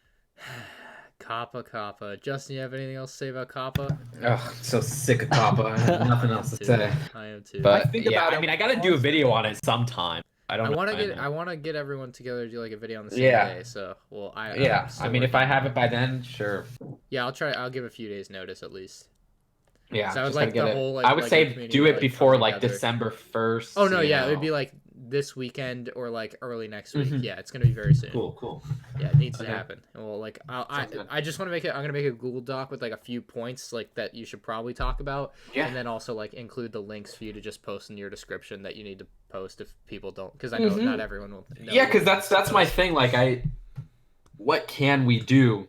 Coppa. Justin, you have anything else to say about Coppa? Oh, so sick of Coppa. I have nothing else to say. I am too. But think yeah, about I it mean, I gotta do a video on it sometime. I want to get everyone together to do like a video on the same Yeah. day. So, well, Yeah, I'm still I mean, if I working have on it by then, sure. Yeah, I'll give a few days notice at least. Yeah, So I would just like gotta the get it. whole, like, I would Lego say community do to, it like, before come like together. December 1st. Oh no, yeah, it would know. be like this weekend or like early next week. Mhm. Yeah, it's gonna be very soon. Cool. Yeah, it needs to Okay. happen. Well, like Sounds good. I just want to make it. I'm gonna make a Google Doc with like a few points like that you should probably talk about, Yeah. and then also like include the links for you to just post in your description that you need to post if people don't, because I know not everyone will. Know Yeah, what because links to that's my post. thing. Like, what can we do?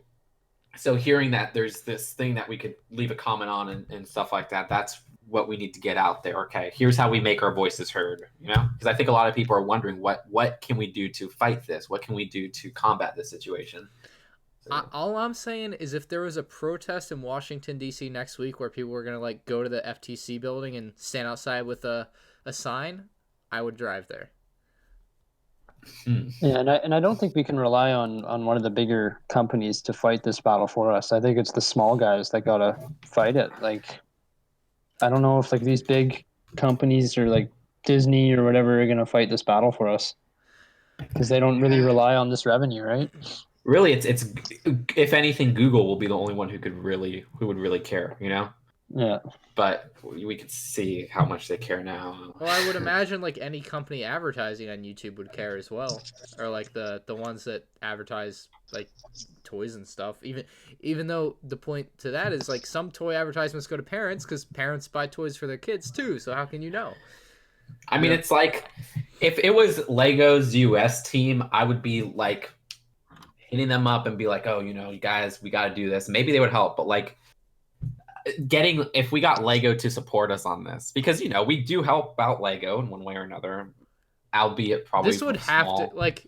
So hearing that there's this thing that we could leave a comment on and stuff like that, that's what we need to get out there. Okay, here's how we make our voices heard. Because I think a lot of people are wondering what can we do to fight this? What can we do to combat this situation? So, All I'm saying is if there was a protest in Washington D.C. next week where people were gonna like go to the FTC building and stand outside with a sign, I would drive there. Yeah, and I don't think we can rely on one of the bigger companies to fight this battle for us. I think it's the small guys that gotta fight it. Like, I don't know if like these big companies or like Disney or whatever are gonna fight this battle for us because they don't really rely on this revenue, right? really, it's if anything, Google will be the only one who would really care. Yeah. But we could see how much they care now. Well, I would imagine like any company advertising on YouTube would care as well, or like the ones that advertise like toys and stuff. Even though the point to that is like some toy advertisements go to parents because parents buy toys for their kids too. So how can you know? I mean, it's like if it was Lego's US team, I would be like hitting them up and be like, "Oh, you guys, we got to do this." Maybe they would help, but like if we got Lego to support us on this, because we do help out Lego in one way or another, albeit probably This would have small. to like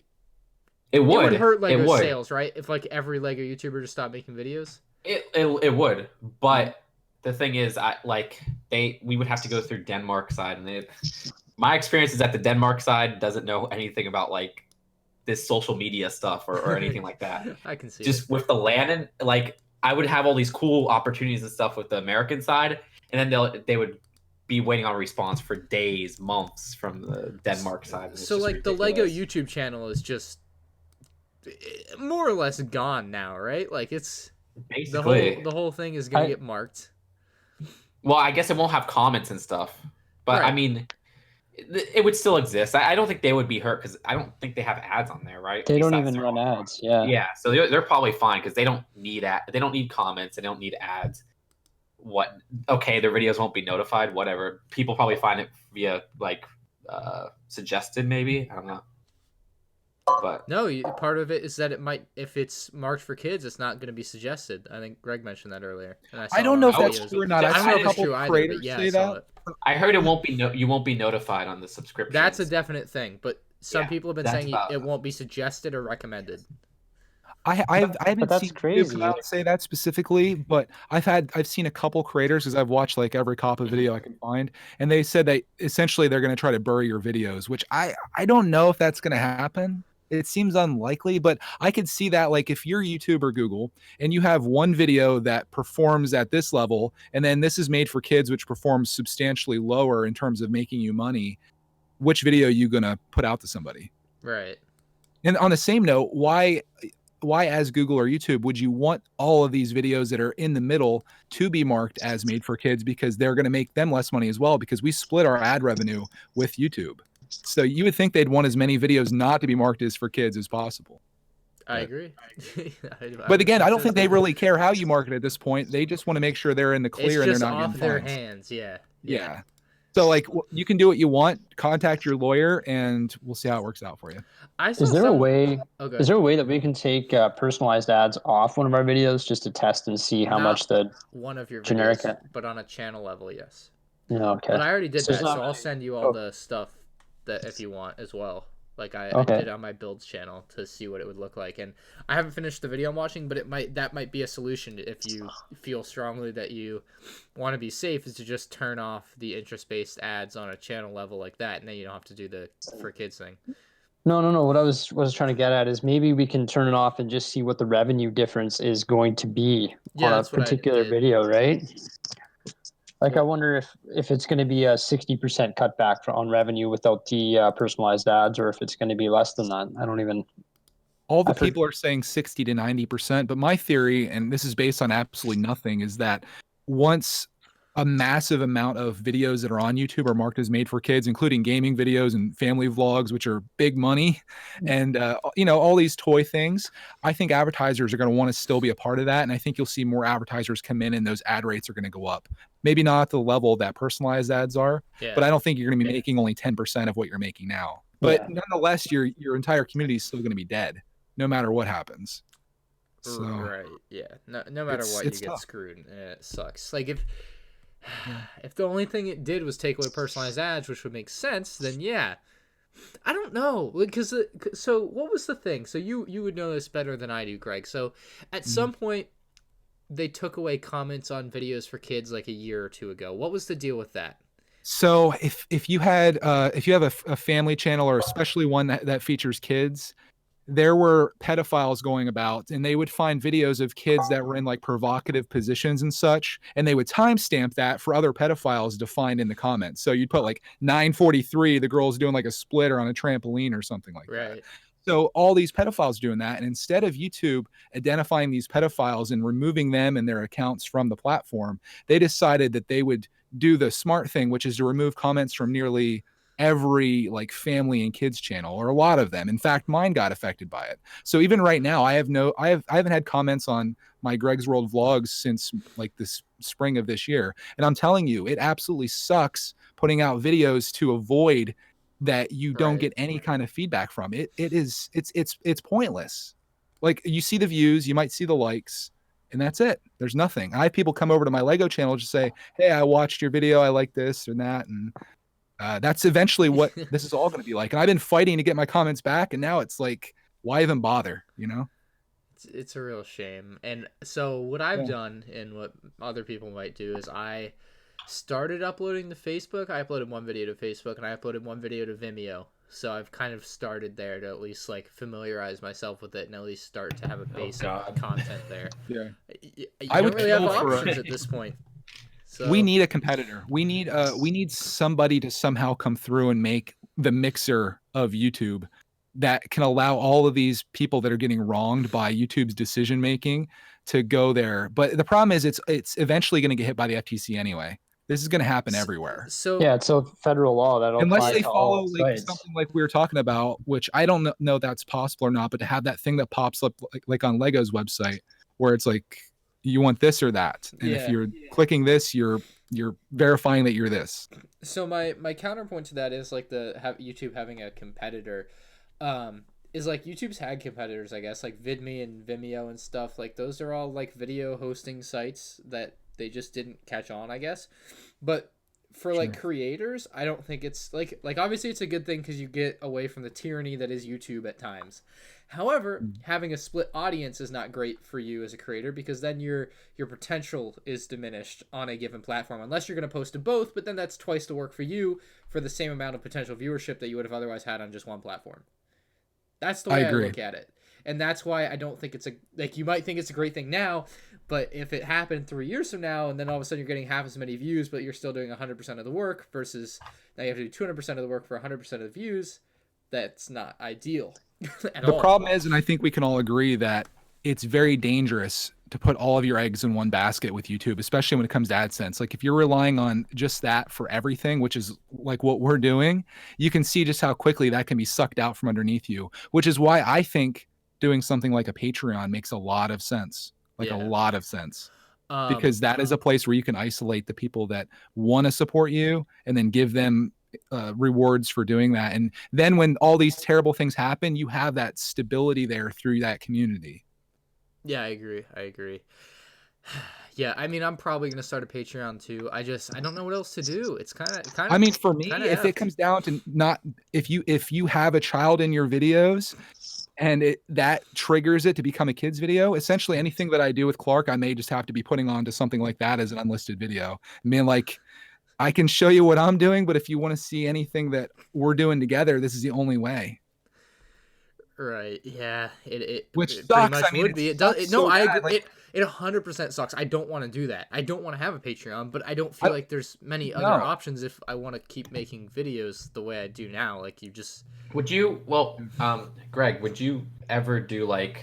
It would hurt Lego it would. sales, right? If like every Lego YouTuber just stopped making videos. It would, but the thing is, we would have to go through Denmark side, and my experience is that the Denmark side doesn't know anything about like this social media stuff or anything like that. I can see just with the land and like I would have all these cool opportunities and stuff with the American side, and then they would be waiting on a response for days, months from the Denmark side. So like ridiculous. the Lego YouTube channel is just more or less gone now, right? Like it's basically the whole thing is gonna get marked. Well, I guess it won't have comments and stuff, but Right. I mean, it would still exist. I don't think they would be hurt because I don't think they have ads on there, right? They don't Besides even their run own ads. Yeah. Yeah, so they're probably fine because they don't need they don't need comments, they don't need ads. Okay, their videos won't be notified. Whatever. People probably find it via like suggested, maybe. I don't know. But No, part of it is that it might, if it's marked for kids, it's not going to be suggested. I think Greg mentioned that earlier. And I don't know if that's videos. true or not. I I don't saw know a if it's couple true either, creators but yeah, say I saw that. it. I heard you won't be notified on the subscription. That's a definite thing, but some people have been that's saying about- it won't be suggested or recommended. I haven't that's seen crazy. come out and say that specifically, but I've seen a couple creators because I've watched like every Coppa video I can find, and they said that essentially they're going to try to bury your videos, which I don't know if that's going to happen. It seems unlikely, but I could see that like if you're YouTube or Google and you have one video that performs at this level, and then this is made for kids, which performs substantially lower in terms of making you money, which video are you going to put out to somebody? Right. And on the same note, why as Google or YouTube would you want all of these videos that are in the middle to be marked as made for kids, because they're going to make them less money as well, because we split our ad revenue with YouTube. So you would think they'd want as many videos not to be marked as for kids as possible. I agree. But again, I don't think they really care how you market at this point. They just want to make sure they're in the clear it's and just they're not off getting their fines. hands. Yeah. Yeah. So like you can do what you want, contact your lawyer, and we'll see how it works out for you. Is there a way? Okay. Is there a way that we can take personalized ads off one of our videos just to test and see how Not much the one of your generic videos, but on a channel level, yes. Okay. But I already did So that, it's so not- I'll send you all the stuff that if you want as well. Like I Okay. did on my builds channel to see what it would look like, and I haven't finished the video I'm watching, but that might be a solution if you feel strongly that you want to be safe, is to just turn off the interest-based ads on a channel level like that, and then you don't have to do the for kids thing. No. What I was trying to get at is maybe we can turn it off and just see what the revenue difference is going to be Yeah, on a that's what I particular did. video, right? Like, I Well- wonder if it's going to be a 60% cutback on revenue without the personalized ads, or if it's going to be less than that. I don't even. All the I've heard- people are saying 60 to 90%, but my theory, and this is based on absolutely nothing, is that once a massive amount of videos that are on YouTube are marked as made for kids, including gaming videos and family vlogs, which are big money, and all these toy things, I think advertisers are going to want to still be a part of that, and I think you'll see more advertisers come in, and those ad rates are going to go up. Maybe not at the level that personalized ads are, but I don't think you're going to be making only 10% of what you're making now. But nonetheless, your entire community is still going to be dead, no matter what happens. So, right, yeah. No matter what, you get tough. screwed, and it sucks. Like if the only thing it did was take away personalized ads, which would make sense, then yeah. I don't know, because so what was the thing? So you would know this better than I do, Greg. So at some point, they took away comments on videos for kids like a year or two ago. What was the deal with that? So if you have a family channel, or especially one that features kids, there were pedophiles going about, and they would find videos of kids that were in like provocative positions and such, and they would timestamp that for other pedophiles to find in the comments. So you'd put like 9:43, the girl's doing like a splitter on a trampoline or something like that. So all these pedophiles doing that, and instead of YouTube identifying these pedophiles and removing them and their accounts from the platform, they decided that they would do the smart thing, which is to remove comments from nearly every like family and kids channel, or a lot of them. In fact, mine got affected by it. So even right now, I haven't had comments on my Greg's World vlogs since like this spring of this year. And I'm telling you, it absolutely sucks putting out videos to avoid that you don't get any kind of feedback from it. It's pointless. Like, you see the views, you might see the likes, and that's it. There's nothing. I have people come over to my Lego channel to say, hey, I watched your video, I like this or that, and that's eventually what this is all going to be like. And I've been fighting to get my comments back, and now it's like, why even bother? It's a real shame. And so what I've done, and what other people might do, is I started uploading to Facebook. I uploaded one video to Facebook, and I uploaded one video to Vimeo. So I've kind of started there to at least like familiarize myself with it, and at least start to have a base of content there. Yeah, I would really have options at this point. So we need a competitor. We need somebody to somehow come through and make the mixer of YouTube that can allow all of these people that are getting wronged by YouTube's decision making to go there. But the problem is, it's eventually going to get hit by the FTC anyway. This is going to happen everywhere. So yeah, it's a federal law that'll unless apply they to follow all like sites. something like we were talking about, which I don't know that's possible or not. But to have that thing that pops up like on Lego's website, where it's like, you want this or that, and if you're clicking this, you're verifying that you're this. So my counterpoint to that is like YouTube having a competitor, is like YouTube's had competitors, I guess, like VidMe and Vimeo and stuff. Like those are all like video hosting sites that they just didn't catch on, I guess. But for like creators, I don't think it's like obviously it's a good thing because you get away from the tyranny that is YouTube at times. However, having a split audience is not great for you as a creator, because then your potential is diminished on a given platform, unless you're going to post to both, but then that's twice the work for you for the same amount of potential viewership that you would have otherwise had on just one platform. That's the way I look at it. And that's why I don't think it's you might think it's a great thing now, but if it happened 3 years from now, and then all of a sudden you're getting half as many views, but you're still doing 100% of the work, versus now you have to do 200% of the work for 100% of the views, that's not ideal. The problem is, and I think we can all agree, that it's very dangerous to put all of your eggs in one basket with YouTube, especially when it comes to AdSense. Like if you're relying on just that for everything, which is like what we're doing, you can see just how quickly that can be sucked out from underneath you, which is why I think doing something like a Patreon makes a lot of sense. A lot of sense. Because that is a place where you can isolate the people that want to support you and then give them rewards for doing that. And then when all these terrible things happen, you have that stability there through that community. Yeah, I agree. Yeah, I mean, I'm probably gonna start a Patreon too. I don't know what else to do. It's kind of. I mean, for me, if it comes down to if you have a child in your videos, and that triggers it to become a kid's video, essentially anything that I do with Clark, I may just have to be putting on to something like that as an unlisted video. I mean, like, I can show you what I'm doing, but if you want to see anything that we're doing together, this is the only way. Right. Yeah. Which it sucks. pretty much I mean, would it be. It does. sucks No, so I bad, agree. like- It 100% sucks. I don't want to do that. I don't want to have a Patreon, but I don't feel I- like there's many other No. options if I want to keep making videos the way I do now. Like you just. Would you? Well, Greg, would you ever do like?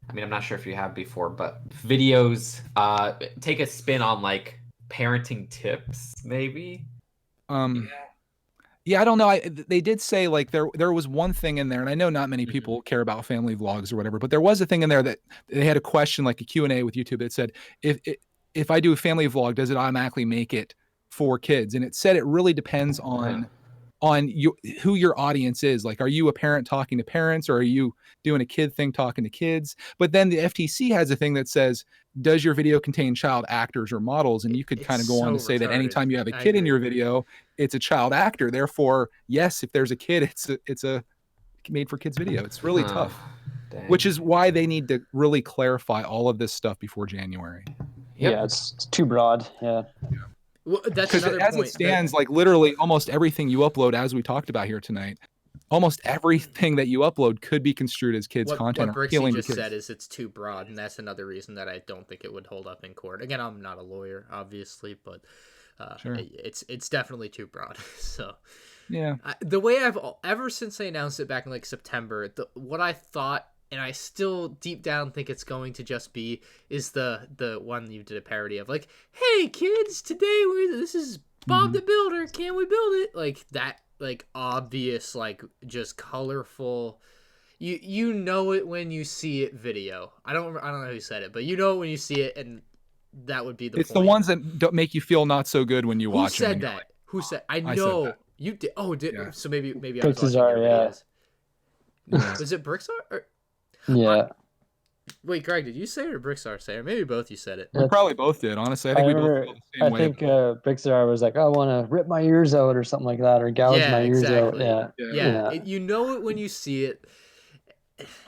I mean, I'm not sure if you have before, but videos. Take a spin on like parenting tips, maybe. Yeah, I don't know. They did say like there was one thing in there, and I know not many Mhm. people care about family vlogs or whatever, but there was a thing in there that they had a question, like a Q&A with YouTube that said, if I do a family vlog, does it automatically make it for kids? And it said it really depends on who your audience is. Like, are you a parent talking to parents, or are you doing a kid thing talking to kids? But then the FTC has a thing that says, does your video contain child actors or models? And you could kind of It's go on so to say that retarded. anytime you have a I kid in agree. your video, it's a child actor. Therefore, yes, if there's a kid, it's a made for kids video. It's really tough, Dang. which is why they need to really clarify all of this stuff before January. Yep. Yeah, it's too broad. Yeah. Well, that's Because another as point. it stands, like literally almost everything you upload, as we talked about here tonight, almost everything that you upload could be construed as kids' content. What or Bricksie appealing to just kids. said is it's too broad, and that's another reason that I don't think it would hold up in court. Again, I'm not a lawyer, obviously, but Sure. it's definitely too broad. So Yeah. the way I've ever since they announced it back in like September, what I thought, and I still deep down think it's going to just be, is the one you did a parody of, like, hey kids, today this is Bob the Builder, can we build it? Like that, like obvious, like just colorful. You know it when you see it video. I don't know who said it, but you know it when you see it, and that would be the It's point. the ones that don't make you feel not so good when you Who watch them. said and you're that? like, Who said? I I said know that. you did. Oh, did Yeah. so maybe I was Bricks watching are, your yeah. videos. Yeah. Was it Brickstar? Or, Yeah. wait, Greg, did you say it or Brickstar say it? Or maybe both you said it. We probably both did, honestly. I think we both remember, feel the same I way. think Bricksie was like, I want to rip my ears out or something like that, or gouge Yeah, my ears exactly. out. Yeah. You know it when you see it.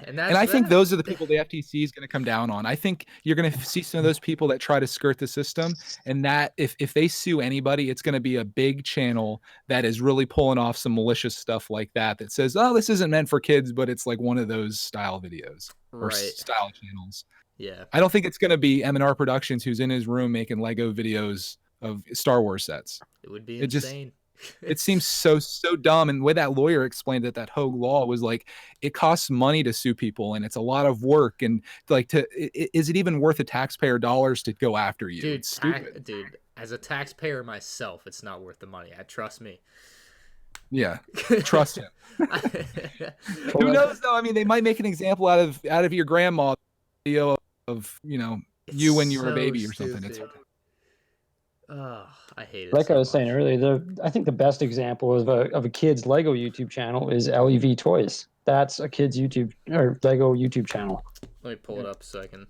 And that's And I think that. those are the people the FTC is going to come down on. I think you're going to see some of those people that try to skirt the system, and that if they sue anybody, it's going to be a big channel that is really pulling off some malicious stuff like that says, oh, this isn't meant for kids, but it's like one of those style videos or Right. style channels. Yeah. I don't think it's going to be M&R Productions who's in his room making Lego videos of Star Wars sets. It would be It just- insane. It seems so dumb. And the way that lawyer explained it, that Hogue Law was like, it costs money to sue people, and it's a lot of work. And like, is it even worth the taxpayer dollars to go after you? Dude, It's stupid. dude, as a taxpayer myself, it's not worth the money. Trust me. Yeah, trust him. Who knows though? I mean, they might make an example out of your grandma video of you when you were a baby or something. It's Oh, I hate it. Like so I was saying much. earlier, I think the best example of a kid's Lego YouTube channel is LEV Toys. That's a kid's YouTube or Lego YouTube channel, Let me pull it up so I can.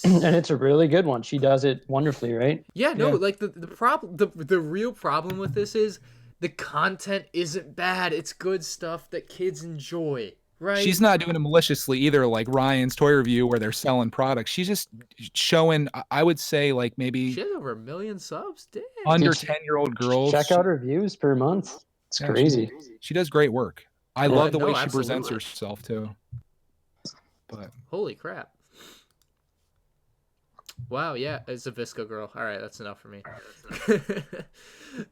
and it's a really good one. She does it wonderfully, right? Yeah, no, Yeah. like the problem, the real problem with this is the content isn't bad. It's good stuff that kids enjoy, right? She's not doing it maliciously either, like Ryan's toy review where they're selling products. She's just showing, I would say, like maybe She has over 1 million subs. Damn. under Dude, 10-year-old girls. Check out her views per month. It's Yeah, crazy. She does great work. I Yeah. love the No, way she presents absolutely. herself too. But Holy crap. Wow, yeah, it's a Visco girl. All right, that's enough for me.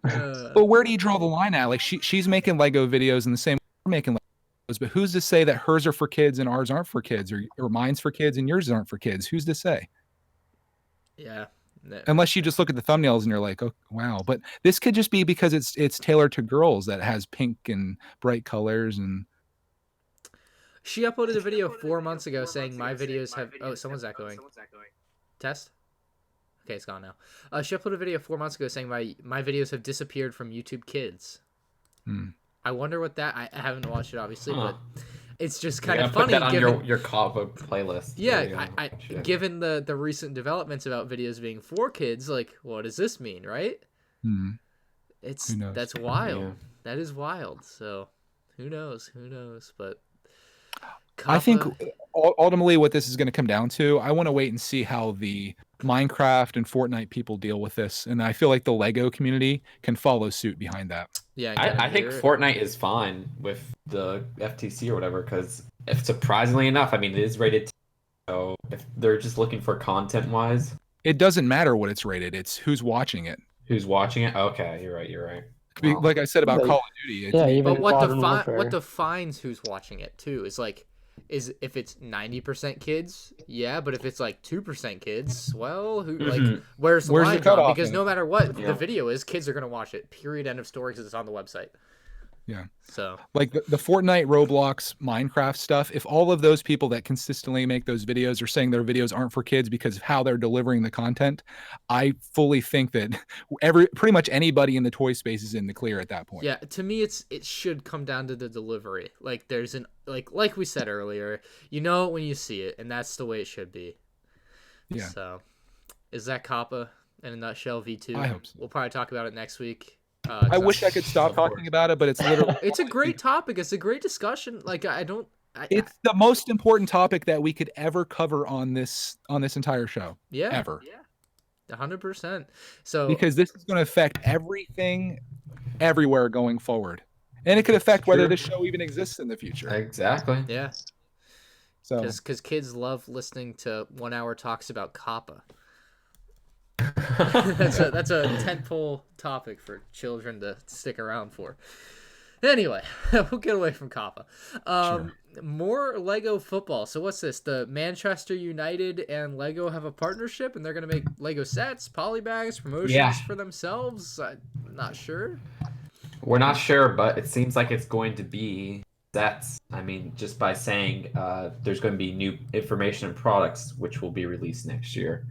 but where do you draw the line at? Like she's making Lego videos in the same way we're making Legos, but who's to say that hers are for kids and ours aren't for kids, or mine's for kids and yours aren't for kids? Who's to say? Yeah. Unless you just look at the thumbnails and you're like, oh wow. But this could just be because it's tailored to girls, that has pink and bright colors. And She uploaded a video 4 months ago saying my videos have. Oh, someone's echoing. Test. Okay, it's gone now. She uploaded a video 4 months ago saying my videos have disappeared from YouTube Kids. I wonder what that. I haven't watched it obviously, but it's just kind of funny. Put that on given, your Coppa playlist. yeah, I Shit. given the recent developments about videos being for kids, like what does this mean, right? It's Who knows? that's wild. Yeah. That is wild. So who knows? Who knows? But I think Coppa- ultimately what this is going to come down to, I want to wait and see how the Minecraft and Fortnite people deal with this, and I feel like the Lego community can follow suit behind that. Yeah, I think Fortnite is fine with the FTC or whatever, because if surprisingly enough, I mean, it is rated. So if they're just looking for content-wise, It doesn't matter what it's rated; it's who's watching it. who's watching it? Okay, you're right. You're right. Wow. Like I said about Like, Call of Duty, yeah, even but what Modern Warfare. what defines who's watching it too is like, is if it's 90% kids, yeah, but if it's like 2% kids, well, who like where's the line drawn? cutoff? Because no matter what Yeah. the video is, kids are gonna watch it. Period. End of story. Because it's on the website. Yeah. So like the Fortnite, Roblox, Minecraft stuff, if all of those people that consistently make those videos are saying their videos aren't for kids because of how they're delivering the content, I fully think that pretty much anybody in the toy space is in the clear at that point. yeah, to me, it should come down to the delivery. Like there's like we said earlier, you know it when you see it, and that's the way it should be. Yeah. So, is that Coppa in a nutshell? V2. I hope so. We'll probably talk about it next week. I wish I could stop talking about it, but it's literally It's a great topic. It's a great discussion. Like it's the most important topic that we could ever cover on this entire show. yeah, Ever. Yeah, 100%. So Because this is going to affect everything everywhere going forward. And it could affect whether the show even exists in the future. Exactly. yeah, So because kids love listening to 1 hour talks about Coppa. that's a tentpole topic for children to stick around for. Anyway, we'll get away from Coppa. More Lego football. So what's this? The Manchester United and Lego have a partnership, and they're gonna make Lego sets, polybags, promotions for themselves. I'm not sure. We're not sure, but it seems like it's going to be sets. I mean, just by saying there's going to be new information and products which will be released next year.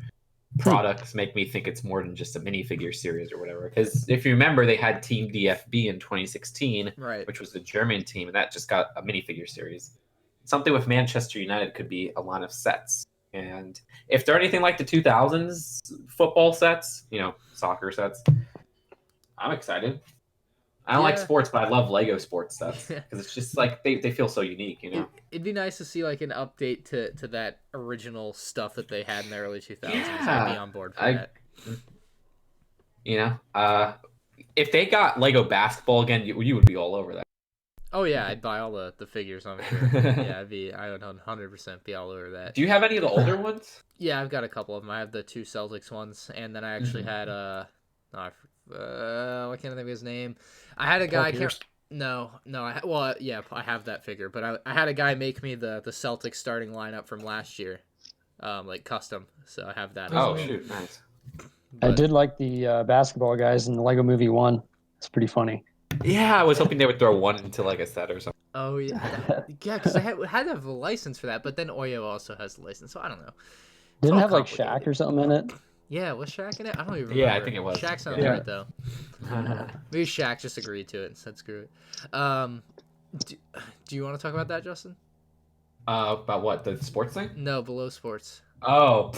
Products make me think it's more than just a minifigure series or whatever. Because if you remember, they had Team DFB in 2016, Right. which was the German team, and that just got a minifigure series. Something with Manchester United could be a line of sets. And if they're anything like the 2000s football sets, soccer sets, I'm excited. I don't like sports, but I love Lego sports sets because it's just like they feel so unique, It'd be nice to see like an update to that original stuff that they had in the early 2000s. Yeah. I'd be on board for that. If they got Lego basketball again, you would be all over that. Oh yeah, I'd buy all the figures. I'm sure. Yeah, I would 100% be all over that. Do you have any of the older ones? Yeah, I've got a couple of them. I have the 2 Celtics ones, and then I actually had I can't think of his name. I had a guy. I have that figure, but I had a guy make me the Celtics starting lineup from last year, like custom. So I have that. Oh as well. shoot, nice. I did like the basketball guys in the Lego Movie 1. It's pretty funny. Yeah, I was hoping they would throw one into like a set or something. Oh yeah, because I had to have a license for that, but then Oyo also has the license, so I don't know. Didn't all have like complicated. Shaq or something in it. Yeah, was Shaq in it? I don't even remember. Yeah, I think it was. Shaq sounds right though. Maybe Shaq just agreed to it and said screw it. Do you want to talk about that, Justin? About what, the sports thing? No, below sports. Oh,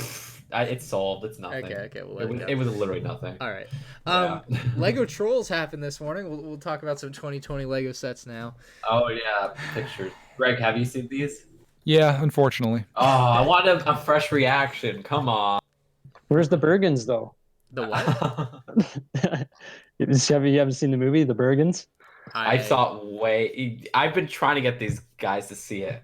it's solved. It's nothing. Okay. We'll It was literally nothing. All right. Yeah. Lego Trolls happened this morning. We'll talk about some 2020 Lego sets now. Oh yeah, pictures. Greg, have you seen these? yeah, unfortunately. Oh, I want a fresh reaction. Come on. Where's the Bergens though? The what? You haven't seen the movie, The Bergens? I saw way. I've been trying to get these guys to see it.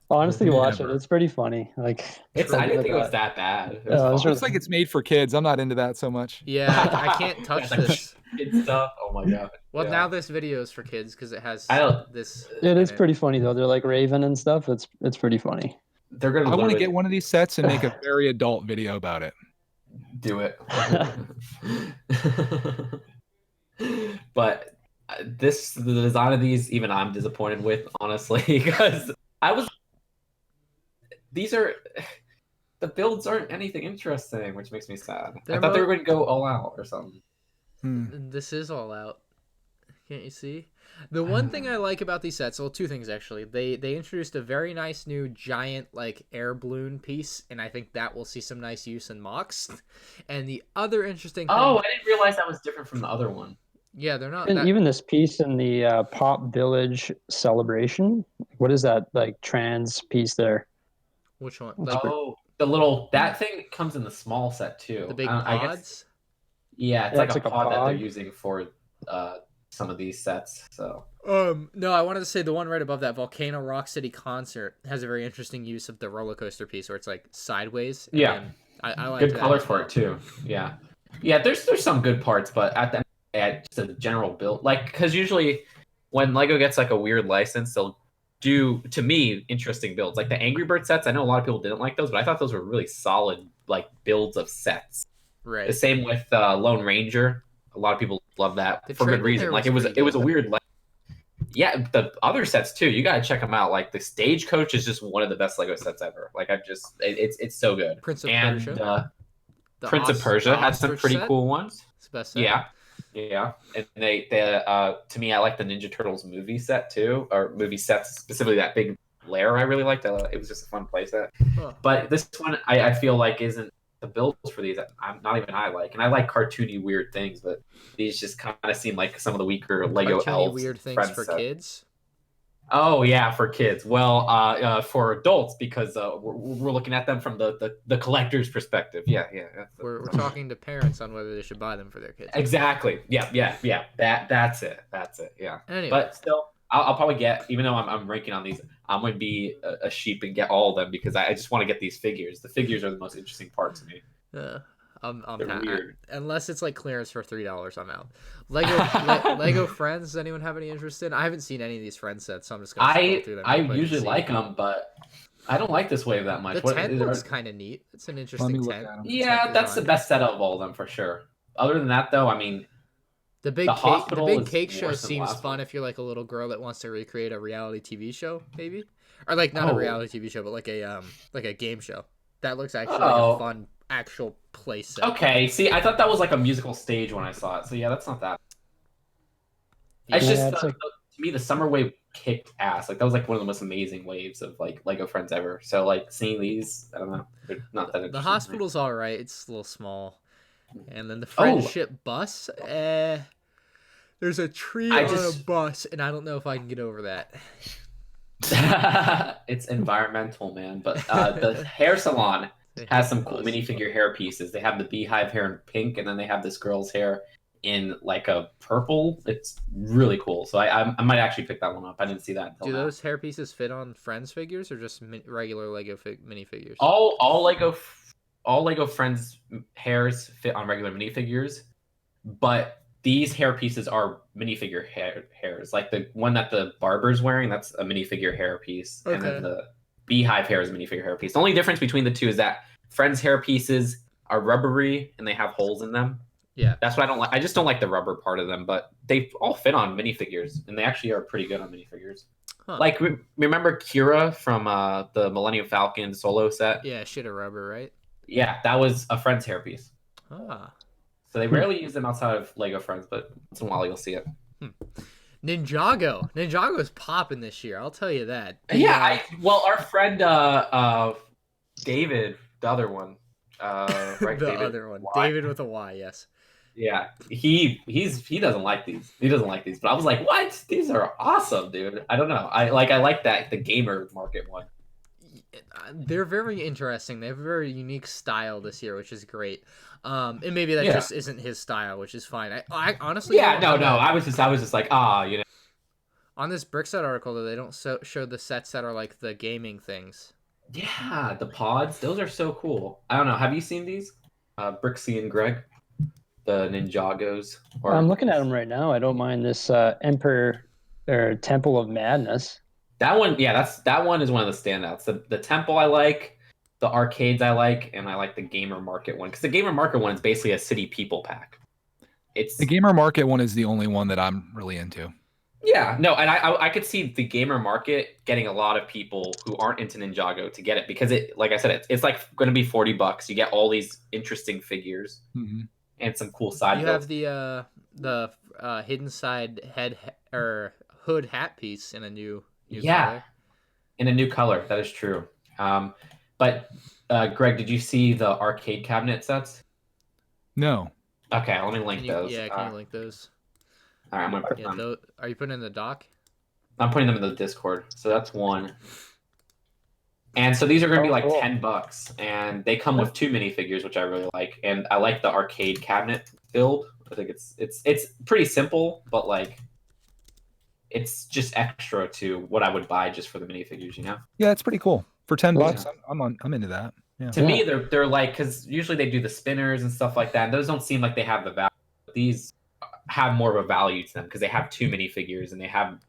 Honestly, watch it. Never. It's pretty funny. Like I didn't think it was that bad. It was Yeah, it was fun. Looks like it's made for kids. I'm not into that so much. Yeah, I can't touch this. Kid stuff. Oh my god. Well, Yeah. now this video is for kids because it has I don't- this. It is in pretty funny though. They're like Raven and stuff. It's pretty funny. They're gonna. I want to literally get one of these sets and make a very adult video about it. do it. But the design of these, even I'm disappointed with, honestly, because the builds aren't anything interesting, which makes me sad. They're I thought they were going to go all out or something. This is all out. Can't you see? The one thing I like about these sets, well, 2 things actually. They introduced a very nice new giant like air balloon piece, and I think that will see some nice use in mocks. And the other interesting thing, Oh, I didn't realize that was different from the other one. yeah, they're not. And That, even this piece in the Pop Village celebration. What is that like trans piece there? which one? Like, Oh, the little that thing comes in the small set too. The big I pods. guess, yeah, it's Yeah, like it's a like a pod that they're pod. using for some of these sets. So No, I wanted to say the one right above that, Volcano Rock City Concert, has a very interesting use of the roller coaster piece where it's like sideways. And yeah, then I like good that color as for well. it too. Yeah, yeah. There's some good parts, but at the end of the day, just a general build, like because usually when Lego gets like a weird license, they'll do to me interesting builds. Like the Angry Bird sets, I know a lot of people didn't like those, but I thought those were really solid like builds of sets. The Right. same with Lone Ranger. A lot of people love that The for good treadmill reason. there Like was it was pretty a good. weird. Like, yeah, the other sets too. You gotta check them out. Like the Stagecoach is just one of the best Lego sets ever. Like it's so good. Prince of And Persia. The Prince of Persia has some ostrich pretty set? cool ones. It's the best set. Yeah, yeah. And they to me, I like the Ninja Turtles movie set too, or movie sets specifically that big lair. I really liked. It was just a fun play set. Huh. But this one, I feel like isn't the builds for these. I'm not even I like, and I like cartoony weird things, but these just kind of seem like some of the weaker Lego Cartoony elves. weird things friends for set. kids. Oh yeah, for kids. Well, for adults because we're looking at them from the collector's perspective. Yeah, yeah. We're talking to parents on whether they should buy them for their kids. Exactly. Yeah. That's it. Yeah. Anyway. But still, I'll probably get, even though I'm ranking on these, I'm going to be a sheep and get all of them because I just want to get these figures. The figures are the most interesting part to me. I'm They're weird. unless it's like clearance for $3, I'm out. Lego Friends. Does anyone have any interest in? I haven't seen any of these Friends sets, so I'm just gonna scroll through them. I real quick usually and see. like them, but I don't like this wave that much. The tent looks kind of neat. It's an interesting look tent. at 'em. Yeah, that's the best set of all of them for sure. Other than that, though, I mean, The big The cake, hospital is cake worse show than the seems last fun one. if you're like a little girl that wants to recreate a reality TV show, maybe, or like not a Oh. reality TV show, but like a game show. That looks actually like Oh. a fun actual play set. okay. See, I thought that was like a musical stage when I saw it. So yeah, that's not that. It's Yeah, just it's like- to me the summer wave kicked ass. Like that was like one of the most amazing waves of like Lego Friends ever. So like seeing these, I don't know, they're not that interesting. the hospital's all right. It's a little small, and then the Oh. friendship bus. There's a tree I on just- a bus, and I don't know if I can get over that. It's environmental, man. But the hair salon has some cool minifigure hair pieces. They have the beehive hair in pink, and then they have this girl's hair in like a purple. It's really cool. So I might actually pick that one up. I didn't see that until Do now. those hair pieces fit on Friends figures or just regular Lego minifigures? All Lego Friends hairs fit on regular minifigures, but these hair pieces are minifigure hairs. Like the one that the barber's wearing, that's a minifigure hair piece, and Okay. then the beehive hair is a minifigure hair piece. The only difference between the two is that Friends hair pieces are rubbery and they have holes in them. Yeah. That's what I don't like. I just don't like the rubber part of them, but they all fit on minifigures, and they actually are pretty good on minifigures. Huh. Like remember Kira from the Millennium Falcon solo set? Yeah, shit or rubber, right? Yeah, that was a Friends hairpiece. Ah. So they rarely use them outside of Lego Friends, but once in a while you'll see it. Ninjago. Ninjago's popping this year. I'll tell you that. Yeah, well, our friend David, the other one, right? the David? other one, Y. David with a Y. Yes. Yeah, he doesn't like these. He doesn't like these, but I was like, what? These are awesome, dude. I don't know. I like that the gamer market one. They're very interesting. They have a very unique style this year, which is great. And maybe that Yeah. just isn't his style, which is fine. I honestly Yeah, don't- no. I was just like, you know. On this Brickset article, though, they don't show the sets that are like the gaming things. Yeah, the pods. Those are so cool. I don't know. Have you seen these? Bricksie and Greg, the Ninjagos. I'm looking at them right now. I don't mind this Emperor or Temple of Madness. That one, yeah, that one is one of the standouts. The temple I like, the arcades I like, and I like the gamer market one because the gamer market one is basically a city people pack. It's The gamer market one is the only one that I'm really into. yeah, no, and I could see the gamer market getting a lot of people who aren't into Ninjago to get it because it, like I said, it's like going to be $40. You get all these interesting figures Mm-hmm. and some cool side. You builds. have the hidden side head or hood hat piece in a new Yeah. color. In a new color. That is true. But Greg, did you see the arcade cabinet sets? No. Okay, let me link Can you, those. yeah, can you link those? All right, I'm gonna put Yeah, them. are you putting in the doc? I'm putting them in the Discord. So that's one. And so these are going to be like cool. $10, and they come with 2 minifigures, which I really like. And I like the arcade cabinet build. I think it's pretty simple, but like it's just extra to what I would buy just for the minifigures, you know? Yeah, it's pretty cool. For $10, Yeah. I'm into that. Yeah. To me, they're like, because usually they do the spinners and stuff like that. And those don't seem like they have the value. These have more of a value to them because they have 2 minifigures and they have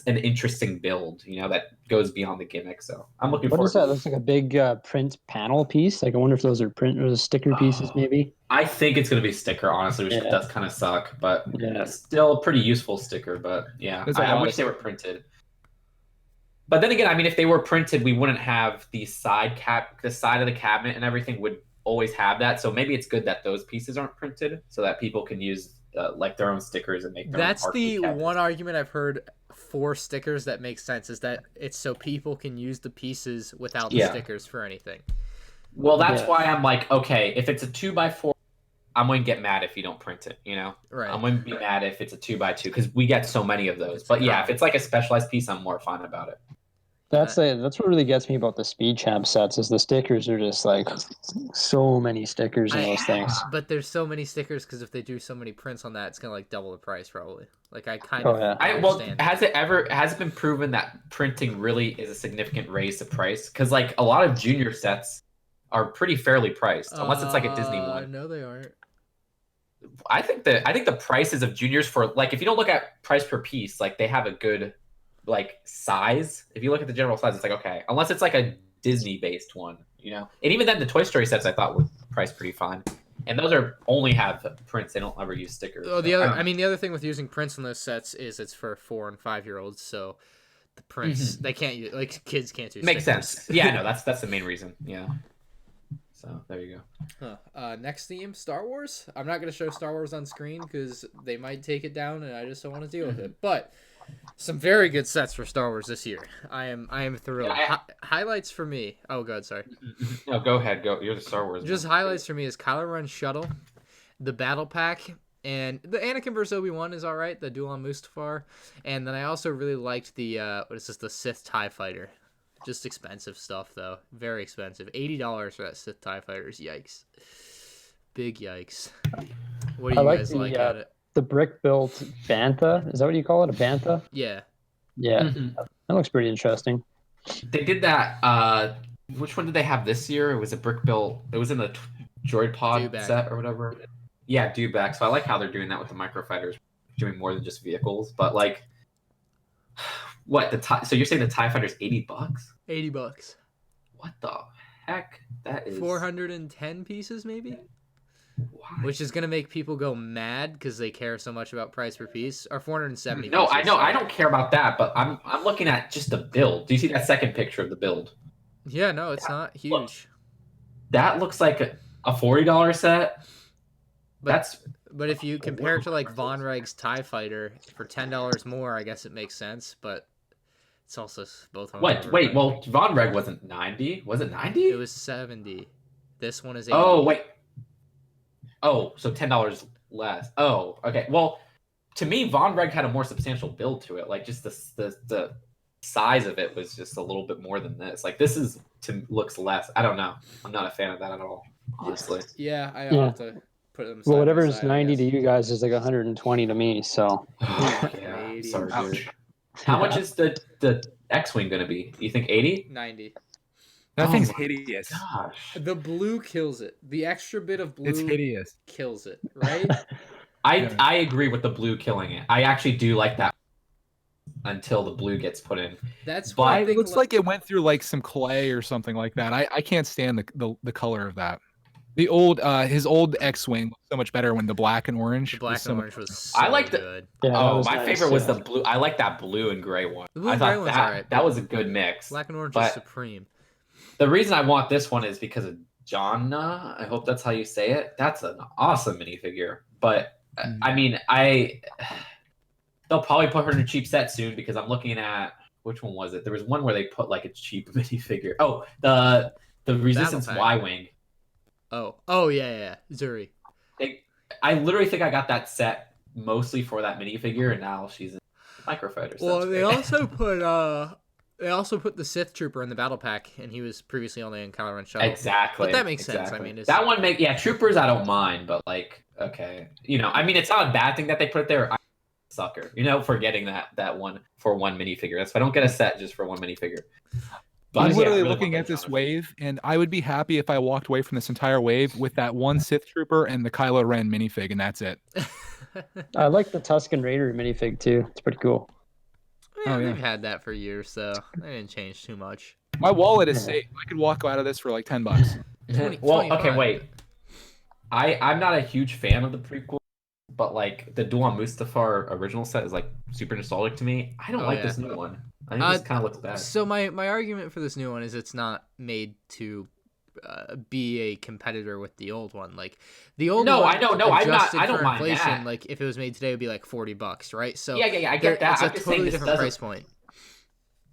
an interesting build, you know, that goes beyond the gimmick. So I'm looking forward. What is that? Looks like a big print panel piece. Like I wonder if those are print or sticker pieces, maybe. I think it's going to be sticker, honestly, which does kind of suck, but still a pretty useful sticker. But yeah, I wish they were printed. But then again, I mean, if they were printed, we wouldn't have the side the side of the cabinet and everything would always have that. So maybe it's good that those pieces aren't printed so that people can use like their own stickers and make their That's own the cabinets. one argument I've heard for stickers that makes sense, is that it's so people can use the pieces without the stickers for anything. Well, that's why I'm like, okay, if it's a 2x4, I'm going to get mad if you don't print it, you know? Right. I'm going to be mad if it's a 2x2 because we get so many of those. But yeah, if it's like a specialized piece, I'm more fine about it. That's what really gets me about the Speed Champ sets is the stickers are just like so many stickers in those things. But there's so many stickers because if they do so many prints on that, it's gonna like double the price probably. Like I kind of understand. Has it been proven that printing really is a significant raise to price? Because like a lot of junior sets are pretty fairly priced, unless it's like a Disney one. No, they aren't. I think the prices of juniors for like if you don't look at price per piece, like they have a good like size. If you look at the general size, it's like okay, unless it's like a Disney based one, you know. And even then, the Toy Story sets I thought were priced pretty fine, and those are only have prints. They don't ever use stickers. Oh, the other thing with using prints on those sets is it's for 4 and 5 year olds, so the prints they can't use, like kids can't do. Makes sense. Yeah, no, that's the main reason. Yeah. So there you go. Next theme, Star Wars. I'm not gonna show Star Wars on screen because they might take it down, and I just don't want to deal with it. But some very good sets for Star Wars this year. I am thrilled. Highlights for me. Oh, God, sorry. No, go ahead. Go. You're the Star Wars. Just highlights for me is Kylo Ren shuttle, the battle pack, and the Anakin vs. Obi-Wan is all right. The duel on Mustafar, and then I also really liked the what is this? The Sith TIE Fighter. Just expensive stuff though. Very expensive. $80 for that Sith TIE Fighters. Yikes. Big yikes. What do you guys like at it? The brick built Bantha. Is that what you call it? A Bantha? Yeah. Yeah. That looks pretty interesting. They did that. Which one did they have this year? It was a brick built. It was in the Droid Pod set or whatever. Yeah, Dewback. So I like how they're doing that with the microfighters, doing more than just vehicles. But like, what so you're saying the TIE Fighter's $80? $80. What the heck? That is 410 pieces, maybe. Why? Which is gonna make people go mad because they care so much about price per piece. Or 470. No, I know. I don't care about that, but I'm looking at just the build. Do you see that second picture of the build? Yeah, no, it's not huge. Look, that looks like a $40 set. But if you compare it to like Von Reg's TIE Fighter for $10 more, I guess it makes sense. But it's also both. Wait. Well, Von Reg wasn't 90. Was it 90? It was 70. This one is 80. Oh wait. Oh, so $10 less. Oh, okay. Well, to me, Von Reg had a more substantial build to it. Like just the size of it was just a little bit more than this. Like this looks less. I don't know. I'm not a fan of that at all, honestly. Yeah, I'll have to put them. Well, whatever is 90 to you guys is like 120 to me. So. Yeah. Sorry, dude. How much is the X-wing going to be? You think 80? 90. That thing's hideous. Gosh. The blue kills it. The extra bit of blue it's hideous. Kills it, right? I agree with the blue killing it. I actually do like that until the blue gets put in. That's why it looks like it went through like some clay or something like that. I can't stand the color of that. The old his old X-wing was so much better when the black and orange. The black and orange was so I like good. My favorite was the blue. I like that blue and gray one. The blue and gray one's alright. That was a good mix. Black and orange is supreme. The reason I want this one is because of Jonna. I hope that's how you say it. That's an awesome minifigure. But I mean, they'll probably put her in a cheap set soon because I'm looking at which one was it? There was one where they put like a cheap minifigure. Oh, the Resistance Y-wing. Oh yeah, Zuri. I literally think I got that set mostly for that minifigure, and now she's in microfighters. Well, they also put They also put the Sith Trooper in the battle pack, and he was previously only in Kylo Ren Shuttle. Exactly. But that makes sense. I mean, that one Troopers I don't mind, but like, okay, I mean, it's not a bad thing that they put it there. I'm a sucker, for getting that one for one minifigure. That's why I don't get a set just for one minifigure. But I'm literally looking at this wave, and I would be happy if I walked away from this entire wave with that one Sith Trooper and the Kylo Ren minifig, and that's it. I like the Tuscan Raider minifig too. It's pretty cool. Yeah, they've had that for years, so they didn't change too much. My wallet is safe. I could walk out of this for like $10. Okay, wait. I'm not a huge fan of the prequel, but like the Duan Mustafar original set is like super nostalgic to me. I don't like this new one. I think this kind of looks bad. So my argument for this new one is it's not made to be a competitor with the old one. Like the old one, I don't mind inflation, that. like if it was made today, it would be like $40, right? So yeah, I get that. It's a totally different price point.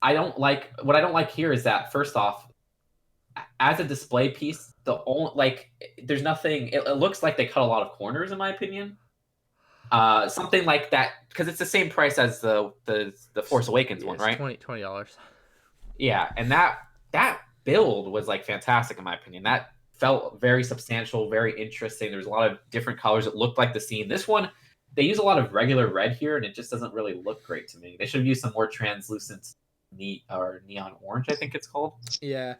What I don't like here is that first off, as a display piece, there's nothing. It looks like they cut a lot of corners, in my opinion. Something like that, because it's the same price as the Force Awakens one, right? $20. Yeah, and that build was like fantastic in my opinion. That felt very substantial, very interesting. There's a lot of different colors. It looked like the scene. This one, they use a lot of regular red here, and it just doesn't really look great to me. They should have used some more translucent neon orange, I think it's called. Yeah.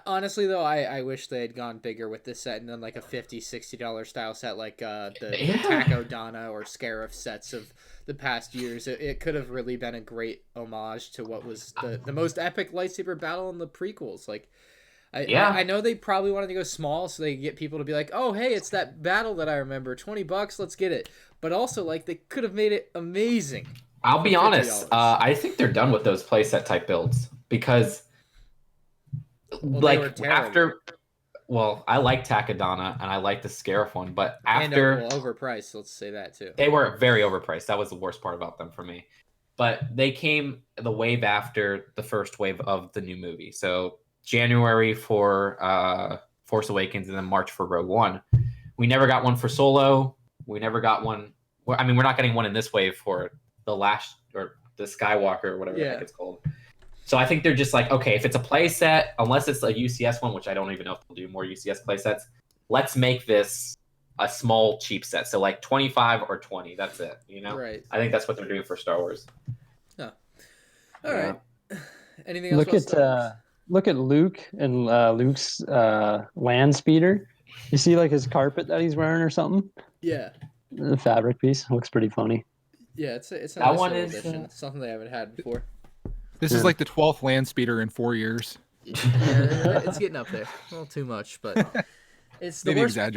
Honestly, though, I wish they had gone bigger with this set and done like a $50-$60 style set like the Taco Donna or Scarif sets of the past years. It could have really been a great homage to what was the most epic lightsaber battle in the prequels. Like, I know they probably wanted to go small so they get people to be like, oh, hey, it's that battle that I remember. $20, let's get it. But also, like, they could have made it amazing. I'll be honest. I think they're done with those playset type builds because, I like Takadana and I like the Scarif one, but after overpriced, let's say that too. They were very overpriced. That was the worst part about them for me. But they came the wave after the first wave of the new movie. So January for Force Awakens and then March for Rogue One. We never got one for Solo. We never got one. I mean, we're not getting one in this wave for the last or the Skywalker or whatever the heck it's called. So I think they're just like, okay, if it's a play set, unless it's a UCS one, which I don't even know if they'll do more UCS play sets, let's make this a small cheap set. So like 25 or 20, that's it, Right. I think that's what they're doing for Star Wars. Oh. All right. Anything else? Look at Luke and Luke's land speeder. You see like his carpet that he's wearing or something? Yeah. The fabric piece looks pretty funny. Yeah, it's a nice little addition. It's something they haven't had before. This is like the 12th land speeder in 4 years. Yeah, it's getting up there. A little too much, but it's the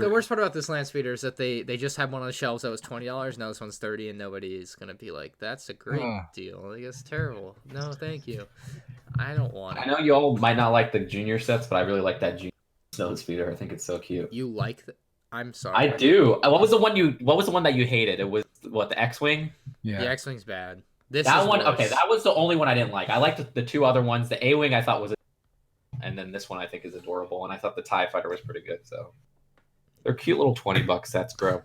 worst part about this land speeder is that they just had one on the shelves that was $20. Now this one's $30, and nobody is gonna be like, "That's a great deal." Like, it's terrible. No, thank you. I don't want it. I know you all might not like the junior sets, but I really like that junior snow speeder. I think it's so cute. You like the? I'm sorry. I do. What was the one that you hated? It was the X-Wing? Yeah. The X-Wing's bad. That was the only one I didn't like. I liked the two other ones. The A-Wing I thought was, and then this one I think is adorable. And I thought the TIE Fighter was pretty good. So they're cute little $20 sets, bro.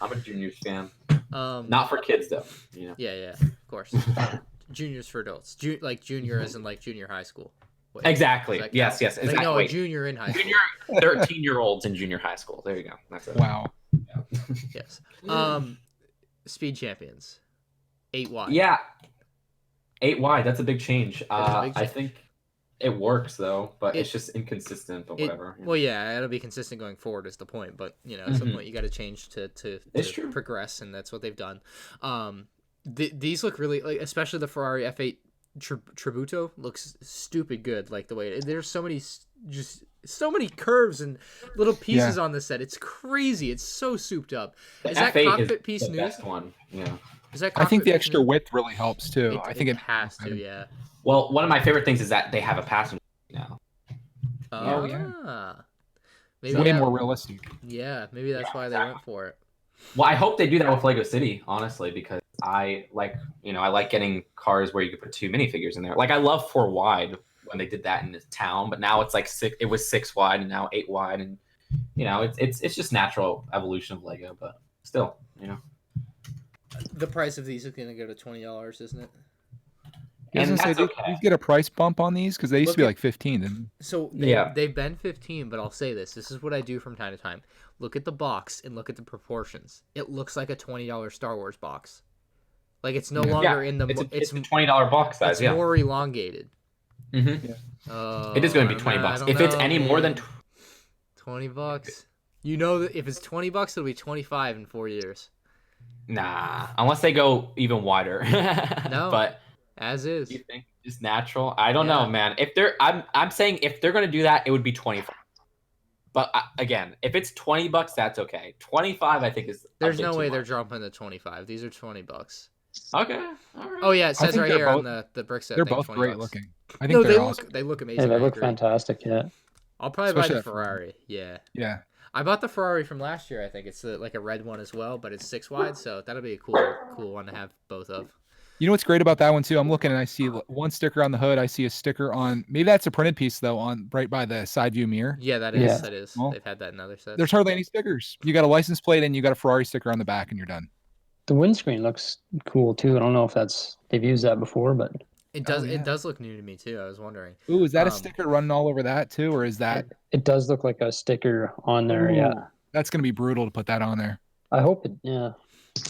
I'm a Juniors fan. Not for kids though. Yeah, of course. Juniors for adults. Like junior as in like junior high school. Wait, exactly. Yes. Exactly. No, a junior in high school. Junior 13-year-olds in junior high school. There you go. That's it. Wow. Yeah. Yes. Speed Champions. 8Y. Yeah. 8Y. That's a big change. I think it works though, but it's just inconsistent. But whatever. Well, yeah, it'll be consistent going forward is the point. But at some point you got to change to progress, and that's what they've done. These look really like, especially the Ferrari F8 Tributo looks stupid good. Like the way there's so many curves and little pieces on this set. It's crazy. It's so souped up. Is that cockpit piece new? Best one. Yeah. I think the extra width really helps too. I think it has to. Yeah. Well, one of my favorite things is that they have a passenger now. Oh yeah. Maybe way more realistic. Yeah, maybe that's why they went for it. Well, I hope they do that with Lego City, honestly, because I like getting cars where you could put 2 minifigures in there. Like I love 4 wide when they did that in this town, but now it's like 6. It was 6 wide and now 8 wide, and it's just natural evolution of Lego, but still, The price of these is going to go to $20, isn't it? I was And gonna say, that's do okay. you get a price bump on these? Because they used Look to be at- like 15. And So Yeah. they've been 15, but I'll say this. This is what I do from time to time. Look at the box and look at the proportions. It looks like a $20 Star Wars box. Like it's no longer in the. It's a $20 box size. It's Yeah. more elongated. Mm-hmm. Oh, It is going to be I don't $20. know, If it's any more than man. $20, you know that if it's $20, it'll be 25 in 4 years. nah, unless they go even wider. No. But As is. you think it's natural? I don't Yeah. know, man. If they're, I'm saying if they're going to do that, it would be 25. But again, if it's $20, that's okay. 25, I think is. There's a bit no too way much. they're dropping the 25. These are $20. Okay. All right. Oh yeah, it says think right they're here both- on the brick set. they're thing, both $20. great looking. I think No, they're they awesome. look amazing. Yeah, they I look agree. fantastic. Yeah. I'll probably buy Especially the that Ferrari. Ferrari. Yeah. Yeah. I bought the Ferrari from last year. I think it's like a red one as well, but it's 6 wide, so that'll be a cool one to have both of. You know what's great about that one too? I'm looking and I see one sticker on the hood. I see a sticker on, maybe that's a printed piece though, on right by the side view mirror. Yeah, that is. Yeah. That is. Well, They've had that in other sets. There's hardly any stickers. You got a license plate and you got a Ferrari sticker on the back and you're done. The windscreen looks cool too. I don't know if they've used that before, but It does. Oh, yeah. It does look new to me too. I was wondering. Ooh, is that a Um, sticker running all over that too? Or is that, it does look like a sticker on there. Yeah. Ooh, that's going to be brutal to put that on there. I hope it. Yeah.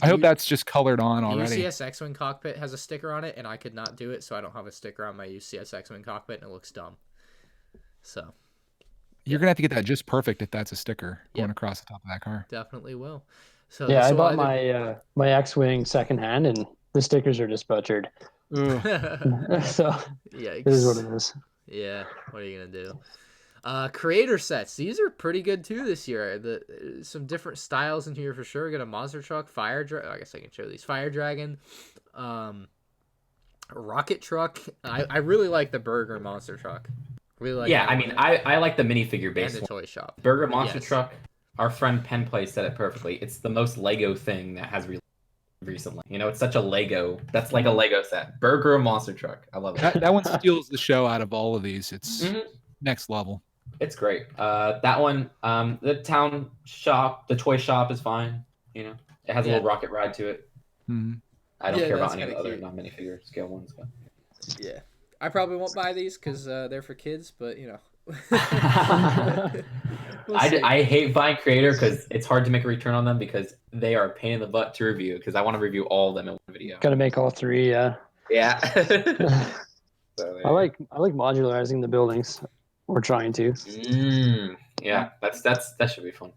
I hope that's just colored on The already. UCS X-Wing cockpit has a sticker on it, and I could not do it, so I don't have a sticker on my UCS X-Wing cockpit, and it looks dumb. So You're going to have to get that just perfect if that's a sticker going Yep. across the top of that car. definitely will. So Yeah, this I will bought either- my X-wing secondhand, and the stickers are just butchered. So Yikes. it is what it is. Yeah, what are you gonna do? Creator sets. These are pretty good too this year. Some different styles in here for sure. We got a monster truck, I guess I can show these. Fire dragon, rocket truck. I really like the burger monster truck. Really like. Yeah, that I one. mean, I like the minifigure and based the one. toy shop. Burger Monster Yes. Truck. Our friend Penn Play said it perfectly. It's the most Lego thing that has recently. You know, it's such a Lego. That's like a Lego set. Burger Monster Truck. I love it. That one steals the show out of all of these. It's Mhm. next level. It's great. That one, the town shop, the toy shop is fine. You know, it has a Yeah. little rocket ride to it. Mhm. I don't Yeah, care about that's any of the kinda other cute. non-minifigure scale ones. But... Yeah, I probably won't buy these because they're for kids, but you know. We'll see. I hate buying creator because it's hard to make a return on them because they are a pain in the butt to review because I want to review all of them in one video. Got to make all three. Yeah. Yeah. I like modularizing the buildings. We're trying to. Yeah, that should be fun.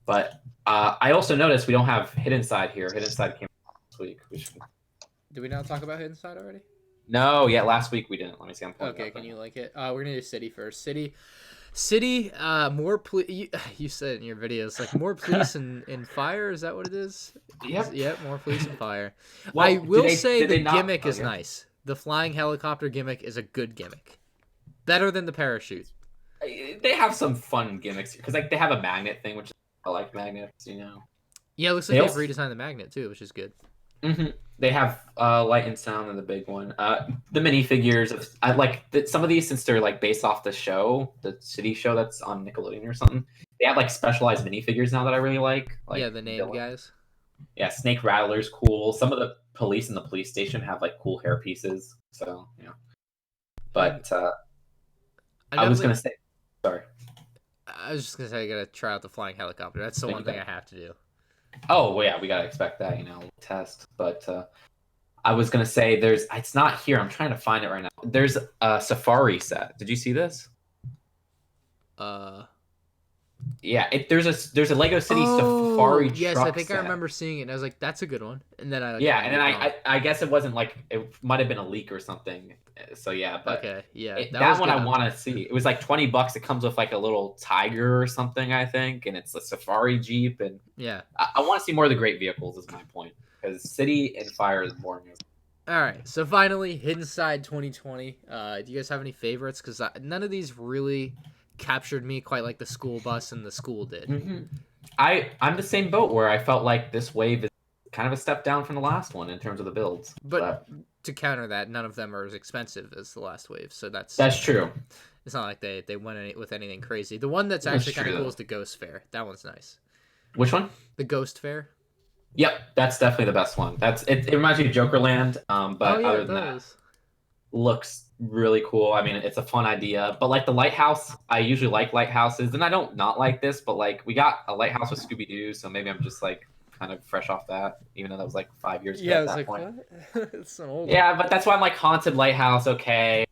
But I also noticed we don't have Hidden Side here. Hidden Side came last week. Did we not talk about Hidden Side already? No, yeah, last week we didn't. Let me see. I'm pulling it Okay, up can right you now. like it? We're gonna do City first. City. More police. You said it in your videos, like more police and fire. Is that what it is? Yep. More police and fire. Well, I will did say they the not- gimmick oh, is yeah. nice. The flying helicopter gimmick is a good gimmick. Better than the parachute. They have some fun gimmicks because like they have a magnet thing, which I like magnets. You know. Yeah, it looks like They they've also- redesigned the magnet too, which is good. Mm-hmm. They have light and sound and the big one. The minifigures. I like some of these since they're like based off the show, the city show that's on Nickelodeon or something. They have like specialized minifigures now that I really like. Like yeah, the name villain. guys. Yeah, Snake Rattler's cool. Some of the police in the police station have like cool hair pieces. So yeah. But I was gonna say, sorry. I was just gonna say I gotta try out the flying helicopter. That's the Think one about thing it. I have to do. Oh well, yeah, we gotta expect that, you know, test. But I was gonna say it's not here. I'm trying to find it right now. There's a Safari set. Did you see this? Yeah, there's a Lego City Safari yes, truck I think set. I remember seeing it. And I was like, "That's a good one." And then I Yeah, and then I guess it wasn't like it might have been a leak or something. So yeah, but okay, yeah, that was one good. I want to see. It was like $20. It comes with like a little tiger or something, I think, and it's a Safari Jeep, and Yeah. I want to see more of the great vehicles. Is my point because City and Fire is boring. All right, so finally, Hidden Side 2020. Do you guys have any favorites? Because none of these really captured me quite like the school bus and the school did. Mm-hmm. I'm the same boat where I felt like this wave is kind of a step down from the last one in terms of the builds. But to counter that, none of them are as expensive as the last wave, so that's true. It's not like they went with anything crazy. The one that's That's actually kind of true, cool though. is the Ghost Fair. That one's nice. Which one? The Ghost Fair. Yep, that's definitely the best one. It reminds me of Jokerland. But Oh yeah, other it than that, does. looks really cool. I mean, it's a fun idea, but like the lighthouse, I usually like lighthouses, and I don't not like this, but like we got a lighthouse with Scooby Doo, so maybe I'm just like kind of fresh off that, even though that was like 5 years ago. Yeah, I at was that like, point. what? It's an old. Yeah, but that's why I'm like haunted lighthouse. Okay,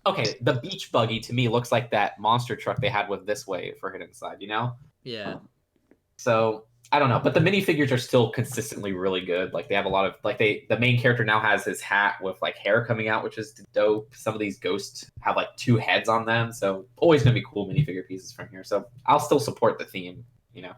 okay. The beach buggy to me looks like that monster truck they had with This Way for Hidden Side. You know? Yeah. So I don't know, but the minifigures are still consistently really good. Like they have a lot of like the main character now has his hat with like hair coming out, which is dope. Some of these ghosts have like 2 heads on them, so always gonna be cool minifigure pieces from here. So I'll still support the theme, you know.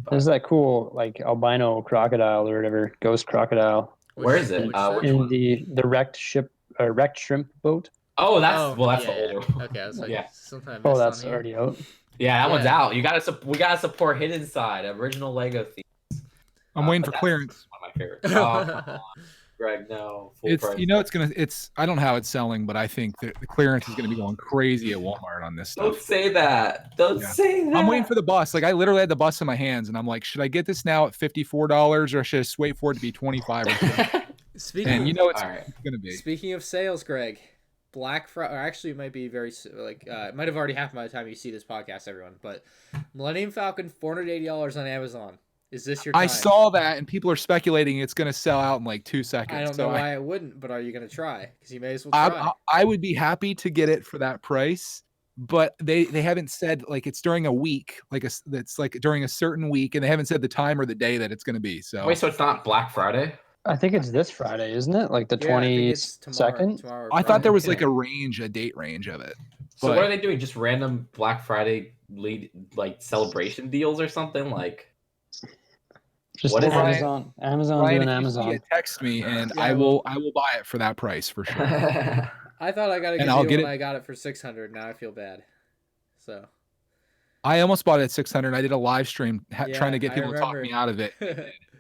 But There's that cool like albino crocodile or whatever, ghost crocodile where is it? Which Which in one? the wrecked shrimp boat. Oh, that's Oh, that's yeah, the older one. Okay, I was like, Yeah. something I missed Oh, that's on here. already out. Yeah, that one's Yeah. out. We gotta support Hidden Side, original Lego theme. I'm waiting for But that's clearance. One of my favorites. Oh, come on, Greg, no. Full It's price. it's I don't know how it's selling, but I think the clearance is gonna be going crazy at Walmart on this Don't stuff. say that. Don't Yeah. say that. I'm waiting for the bus. Like I literally had the bus in my hands, and I'm like, should I get this now at $54 or should I just wait for it to be 25? Speaking And you know it's All right. gonna be. Speaking of sales, Greg, Black Friday, or actually, it might be it might have already happened by the time you see this podcast, everyone. But Millennium Falcon, $480 on Amazon. Is this your time? I saw that, and people are speculating it's gonna sell out in like 2 seconds. I don't So know why it wouldn't, but are you gonna try? Because you may as well try. I would be happy to get it for that price, but they haven't said like it's during a week, that's like during a certain week, and they haven't said the time or the day that it's gonna be. So Wait, so it's not Black Friday? I think it's this Friday, isn't it? Like the Yeah, I think it's 22nd? tomorrow or I thought there was Okay. like a date range of it. So But- what are they doing? Just random Black Friday like celebration deals or something? Like Just What is it? Amazon. Amazon Ryan, doing if you see Amazon. it, text me, and Yeah, I will buy it for that price for sure. I thought I got a good And I'll deal get when it- I got it for $600. Now I feel bad. So. I almost bought it at 600. I did a live stream Yeah, trying to get I people to talk remember. me out of it.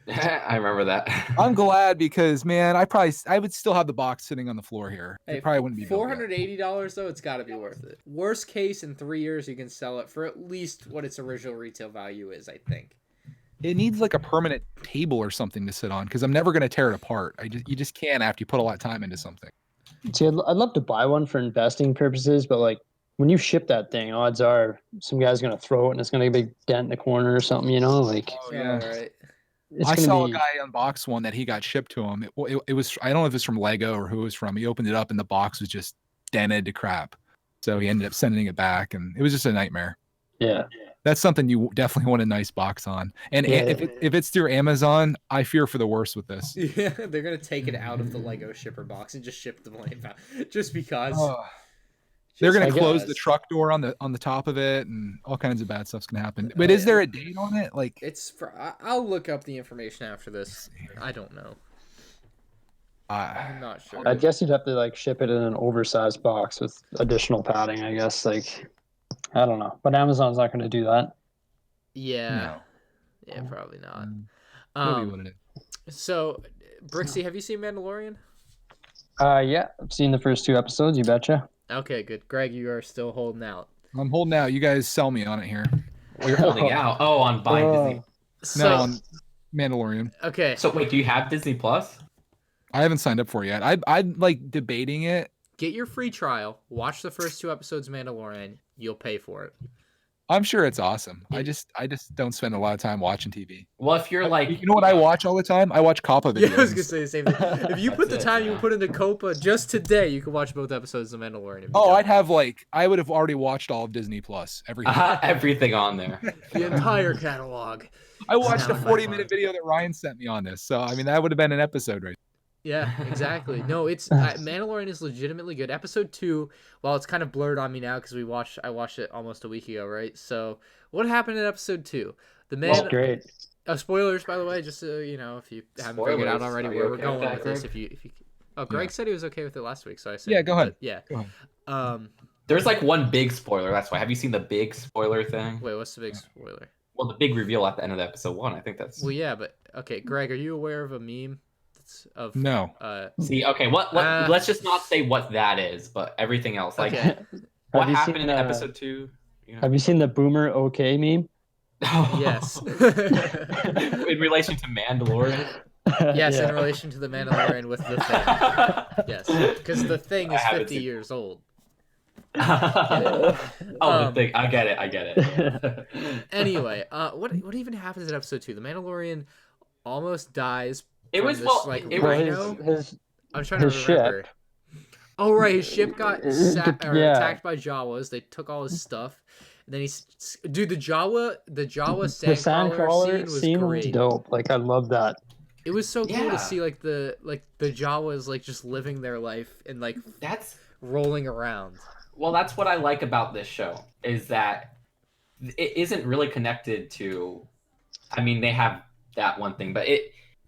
I remember that. I'm glad because man, I would still have the box sitting on the floor here. Hey, It probably wouldn't be built yet. $480 though, it's got to be worth it. Worst case, in 3 years you can sell it for at least what its original retail value is, I think. It needs like a permanent table or something to sit on because I'm never gonna tear it apart. You just can't after you put a lot of time into something. See, I'd love to buy one for investing purposes, but like when you ship that thing, odds are some guy's gonna throw it and it's gonna be a big dent in the corner or something. You know, like Oh Yeah, right. it's I gonna saw be. a guy unbox one that he got shipped to him. It was I don't know if it's from Lego or who it was from. He opened it up and the box was just dented to crap. So he ended up sending it back, and it was just a nightmare. Yeah, That's something you definitely want a nice box on. And Yeah. if it's through Amazon, I fear for the worst with this. Yeah, they're gonna take it out of the Lego shipper box and just ship the Millennium Falcon, just because. Oh, they're gonna Just close the because. truck door on the top of it, and all kinds of bad stuff's gonna happen. But is there a date on it? Like It's for. I'll look up the information after this. I don't know. I'm not sure. I guess you'd have to like ship it in an oversized box with additional padding. I guess like I don't know, but Amazon's not gonna do that. Yeah. no. Yeah, probably not. That'll be what it is. So, Bricksie, have you seen Mandalorian? Yeah, I've seen the first 2 episodes. You betcha. Okay, good. Greg, you are still holding out. I'm holding out. You guys sell me on it here. Well, you're holding out. Oh, on buying Disney. So, No, on Mandalorian. okay. So wait, do you have Disney Plus? I haven't signed up for it yet. I'm like debating it. Get your free trial. Watch the first 2 episodes of Mandalorian. You'll pay for it. I'm sure it's awesome. I just don't spend a lot of time watching TV. Well, if you're like, You know what I watch all the time? I watch Coppa videos. Yeah, I was gonna say the same thing. If you put the That's it, time you yeah. put into Coppa just today, you could watch both episodes of Mandalorian. if you Oh, don't. I would have already watched all of Disney Plus. Everything. everything on there. the entire catalog. I watched a Now, 40-minute video that Ryan sent me on this. So I mean that would have been an episode right. Yeah, exactly. No, it's Mandalorian is legitimately good. Episode 2, while it's kind of blurred on me now because I watched it almost a week ago, right? So, what happened in episode 2? The man. It's great. Spoilers, by the way, just so you know, if you haven't figured out Spoilers. already Are you where we're okay going with with that, this. Greg? If you. Oh, Greg said he was okay with it last week, so I said. Yeah, go ahead. Yeah. Go ahead. There's like one big spoiler. That's why. Have you seen the big spoiler thing? Wait, what's the big spoiler? Well, the big reveal at the end of episode 1. I think that's. Well, yeah, but okay, Greg, are you aware of a meme that's of No. See, okay, what let's just not say what that is, but everything else. Like, Okay. what Have you happened seen, in episode 2? You know? Have you seen the Boomer OK meme? Yes. In relation to Mandalorian. Yes, in Yeah. relation to the Mandalorian with the Thing. Yes, because the Thing is 50 years old. Oh, the Um, thing. I get it. Anyway, what even happens in episode 2? The Mandalorian almost dies It from was this well. like It Well, was rhino. I'm trying to his remember. ship. Oh right, his ship got Yeah. attacked by Jawas. They took all his stuff. And then dude, the Jawa The sandcrawler scene was great. dope. Like I love that. It was so cool to Yeah. see like the Jawas like just living their life and like that's rolling around. well. That's what I like about this show is that it isn't really connected to. I mean, they have that one thing, but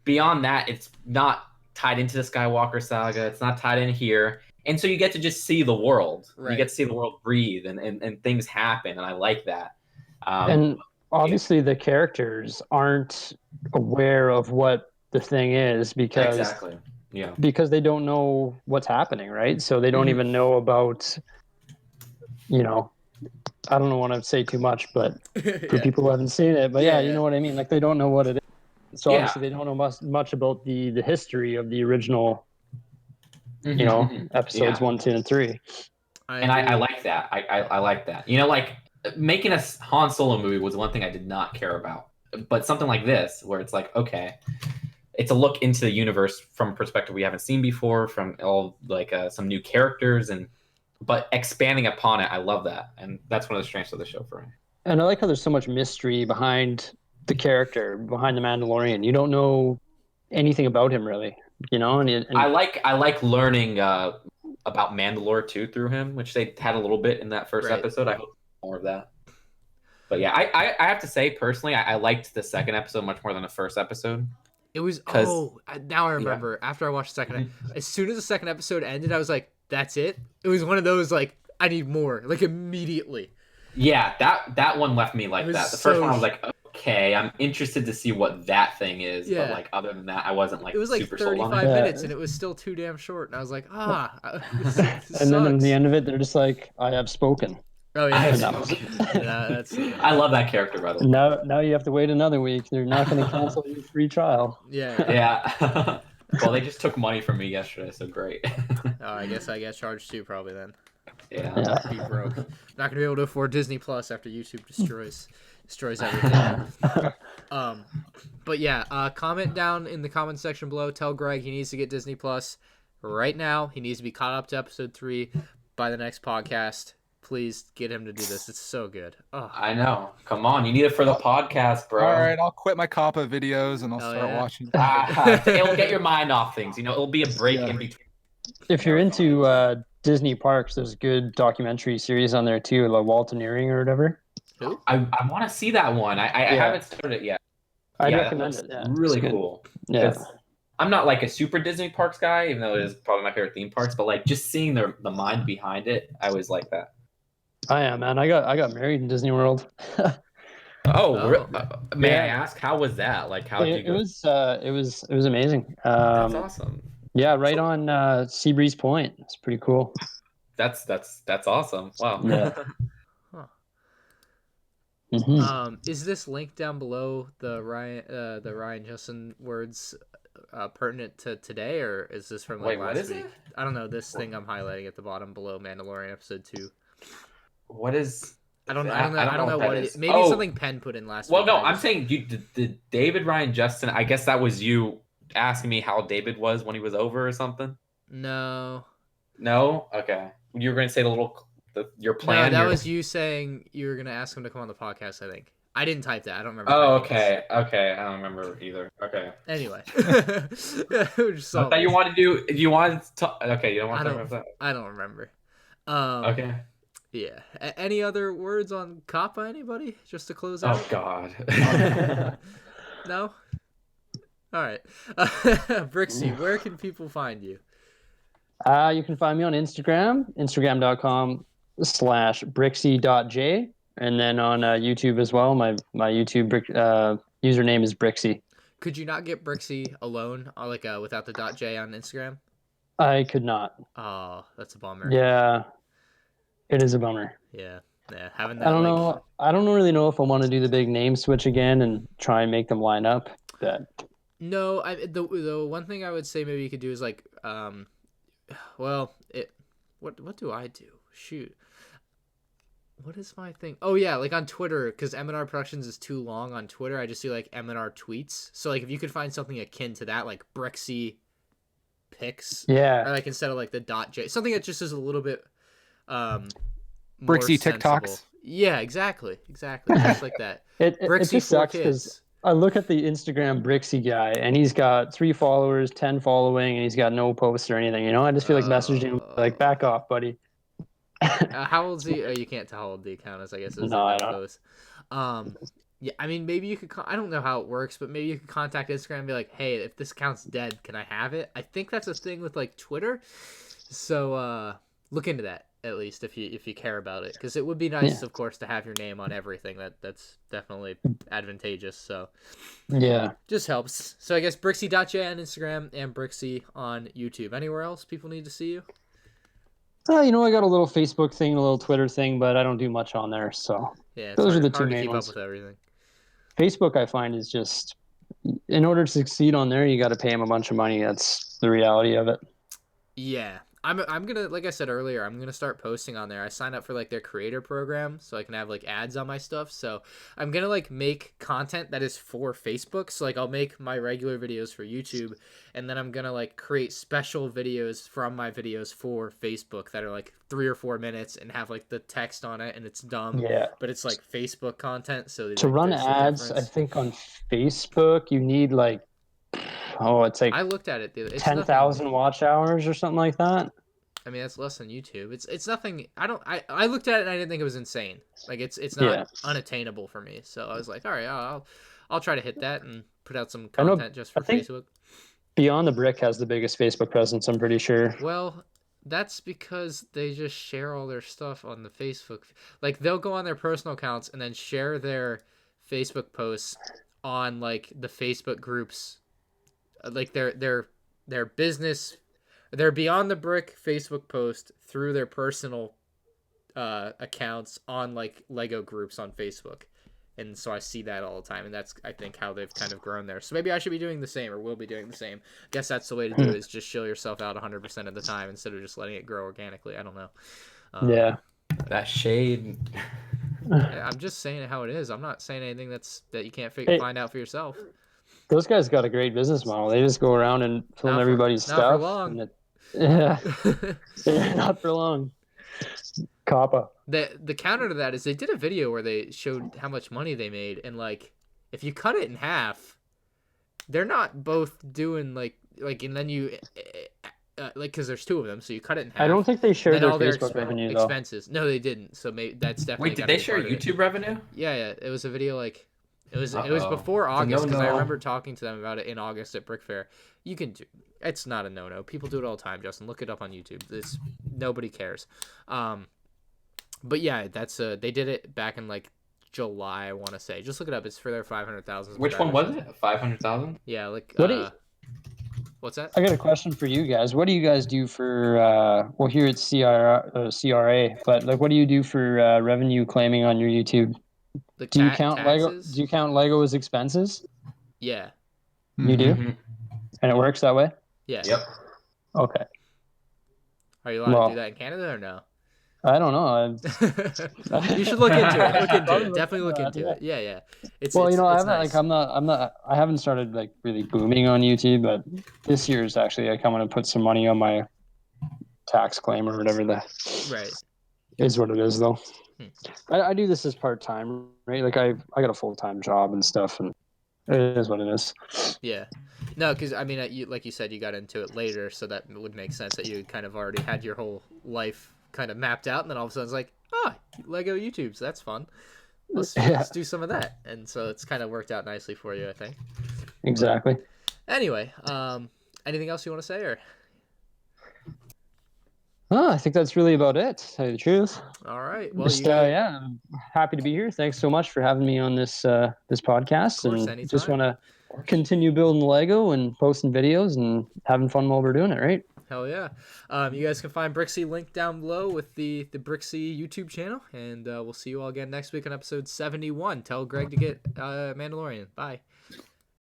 beyond that, it's not tied into the Skywalker saga. It's not tied in here. And so you get to just see the world. Right. You get to see the world breathe and things happen. And I like that. And obviously the characters aren't aware of what the thing is because exactly. Yeah. because they don't know what's happening, right? So they don't Mhm. even know about, I don't want to say too much, but for Yeah. people who haven't seen it, but Yeah, you yeah. know what I mean? Like they don't know what it is. So Yeah. obviously they don't know much about the history of the original, Mhm. episodes Yeah. 1, 2, and 3. And I like that. I like that. Like making a Han Solo movie was one thing I did not care about. But something like this, where it's like, okay, it's a look into the universe from a perspective we haven't seen before, from all like some new characters, but expanding upon it, I love that, and that's one of the strengths of the show for me. And I like how there's so much mystery behind the character, behind the Mandalorian. You don't know anything about him really, and I like learning about Mandalore too through him, which they had a little bit in that first Right. episode. I hope more of that. But yeah, I have to say personally, I liked the second episode much more than the first episode. It was now I remember. After I watched the second, as soon as the second episode ended, I was like, "That's it." It was one of those like I need more, like immediately. Yeah, that one left me like that. The first one I was like, okay, I'm interested to see what that thing is, Yeah. but like other than that, I wasn't like It was like super sold on 35 it. minutes, and it was still too damn short. And I was like, this and then at sucks. the end of it, they're just like, "I have spoken." Oh yeah, Enough. I love that character, by the way. Now you have to wait another week. They're not going to cancel your free trial. yeah. Yeah. Well, they just took money from me yesterday, so great. Oh, I guess I get charged too, probably then. Yeah. Be broke. Not gonna be able to afford Disney Plus after YouTube destroys everything. But yeah, comment down in the comment section below. Tell Greg he needs to get Disney Plus right now. He needs to be caught up to episode 3 by the next podcast. Please get him to do this. It's so good. Oh. I know. Come on, you need it for the podcast, bro. All right, I'll quit my Coppa videos and I'll start watching. It'll get your mind off things. It'll be a break in between. If you're into Disney parks, there's a good documentary series on there too, like Walton Earring or whatever. Who? I want to see that one. I haven't started it yet. I'd recommend it. Yeah, really cool. Yeah. I'm not like a super Disney parks guy, even though it is probably my favorite theme parks. But like just seeing the mind behind it, I always like that. I am, man. I got married in Disney World. May I ask, how was that? Like, how did you go? It was amazing. That's awesome. Yeah, right on Seabreeze Point. It's pretty cool. That's awesome. Wow. Yeah. Is this link down below the Ryan Justin words pertinent to today, or is this from like last week? I don't know. This thing I'm highlighting at the bottom below Mandalorian episode 2. What is? I don't know what it is. Maybe something Penn put in last week. Well, no, I'm saying did David Ryan Justin. I guess that was you asking me how David was when he was over or something. No. Okay. You were going to say your plan. No, that was you saying you were going to ask him to come on the podcast. I think I didn't type that. I don't remember. Oh, okay. I don't remember either. Okay. Anyway, I thought you wanted to do. If you wanted to, okay, you don't want to talk about that. I don't remember. Okay. Yeah. Any other words on Coppa? Anybody? Just to close out. Oh God. No. All right. Bricksie, where can people find you? You can find me on Instagram, instagram.com/Bricksie.j, and then on YouTube as well. My YouTube username is Bricksie. Could you not get Bricksie alone, or like without the .j on Instagram? I could not. Oh, that's a bummer. Yeah, it is a bummer. Yeah. Having that. I don't know. I don't really know if I want to do the big name switch again and try and make them line up. But No, the one thing I would say maybe you could do is like, well, what do I do? Shoot. What is my thing? Oh yeah, like on Twitter, because M&R Productions is too long on Twitter. I just do like M&R tweets. So like if you could find something akin to that, like Bricksie pics, Yeah. or like instead of like the .j, something that just is a little bit more Bricksie sensible. TikToks. Yeah, exactly, just like that. It Bricksie just for sucks kids. because I look at the Instagram Bricksie guy, and he's got 3 followers, 10 following, and he's got no posts or anything. You know, I just feel like messaging him like, back off, buddy. How old's he? Oh, you can't tell how old the account is. I guess is No, I no don't. post. Yeah, I mean, maybe you could. I don't know how it works, but maybe you could contact Instagram and be like, "Hey, if this account's dead, can I have it?" I think that's a thing with like Twitter. So look into that at least if you care about it, because it would be nice, of course, to have your name on everything. That's definitely advantageous. So Yeah. just helps. So I guess Bricksie.j on Instagram and Bricksie on YouTube. Anywhere else people need to see you? You know, I got a little Facebook thing, a little Twitter thing, but I don't do much on there. So Yeah, those are the hard two to main keep ones. up with everything. Facebook, I find, is just, in order to succeed on there, you got to pay them a bunch of money. That's the reality of it. Yeah. I'm gonna, like I said earlier, I'm gonna start posting on there. I signed up for like their creator program so I can have like ads on my stuff. So I'm gonna like make content that is for Facebook. So like I'll make my regular videos for YouTube, and then I'm gonna like create special videos from my videos for Facebook that are like 3 or 4 minutes and have like the text on it, and it's dumb. Yeah. But it's like Facebook content. So To like, run there's a ads, I difference. think on Facebook, you need like, it's like I looked at it. It's 10,000 watch hours or something like that. I mean, that's less than YouTube. It's nothing. I looked at it and I didn't think it was insane. Like it's not unattainable for me. So I was like, all right, I'll try to hit that and put out some content just for Facebook. Beyond the Brick has the biggest Facebook presence, I'm pretty sure. Well, that's because they just share all their stuff on the Facebook. Like they'll go on their personal accounts and then share their Facebook posts on like the Facebook groups, like their business. They're Beyond the Brick Facebook post through their personal accounts on like Lego groups on Facebook. And so I see that all the time, and that's, I think, how they've kind of grown there. So maybe I should be doing the same, or will be doing the same. I guess that's the way to do it, is just show yourself out 100% of the time instead of just letting it grow organically. I don't know. Yeah. That shade. I'm just saying it how it is. I'm not saying anything that you can't find out for yourself. Those guys got a great business model. They just go around and film everybody's stuff. Not for long. Yeah, not for long. Coppa. The counter to that is they did a video where they showed how much money they made, and like if you cut it in half, they're not both doing like and then you like, because there's 2 of them, so you cut it in half. I don't think they shared their all Facebook revenue though. Expenses. No, they didn't. So maybe that's definitely. Wait, did they share YouTube revenue? Yeah. It was a video like. It was before August, because I remember talking to them about it in August at Brick Fair. You can do it's not a no-no. People do it all the time, Justin. Look it up on YouTube. Nobody cares. But yeah, that's they did it back in like July, I want to say. Just look it up. It's for their 500,000. Which one was it? 500,000? Yeah, like what's that? I got a question for you guys. What do you guys do for here at CRA, but like what do you do for revenue claiming on your YouTube? Do you count taxes? Lego? Do you count Lego as expenses? Yeah. You do? Mm-hmm. And it works that way? Yeah. Yep. Okay. Are you allowed to do that in Canada or no? I don't know. You should look into it. Definitely look into it. Yeah. I haven't started like really booming on YouTube, but this year is actually like I'm gonna put some money on my tax claim or whatever is what it is though. I do this as part-time, right? Like I got a full-time job and stuff, and it is what it is. Yeah. No, because I mean, like you said, you got into it later, so that would make sense that you kind of already had your whole life kind of mapped out, and then all of a sudden it's like, Lego YouTube, so that's fun. Let's do some of that. And so it's kind of worked out nicely for you, I think. Exactly. But anyway, anything else you want to say, or? I think that's really about it, to tell you the truth. All right. Well, I'm happy to be here. Thanks so much for having me on this podcast. Of course, and anytime. Just want to continue building Lego and posting videos and having fun while we're doing it, right? Hell yeah. You guys can find Bricksie linked down below with the Bricksie YouTube channel, and we'll see you all again next week on episode 71. Tell Greg to get Mandalorian. Bye.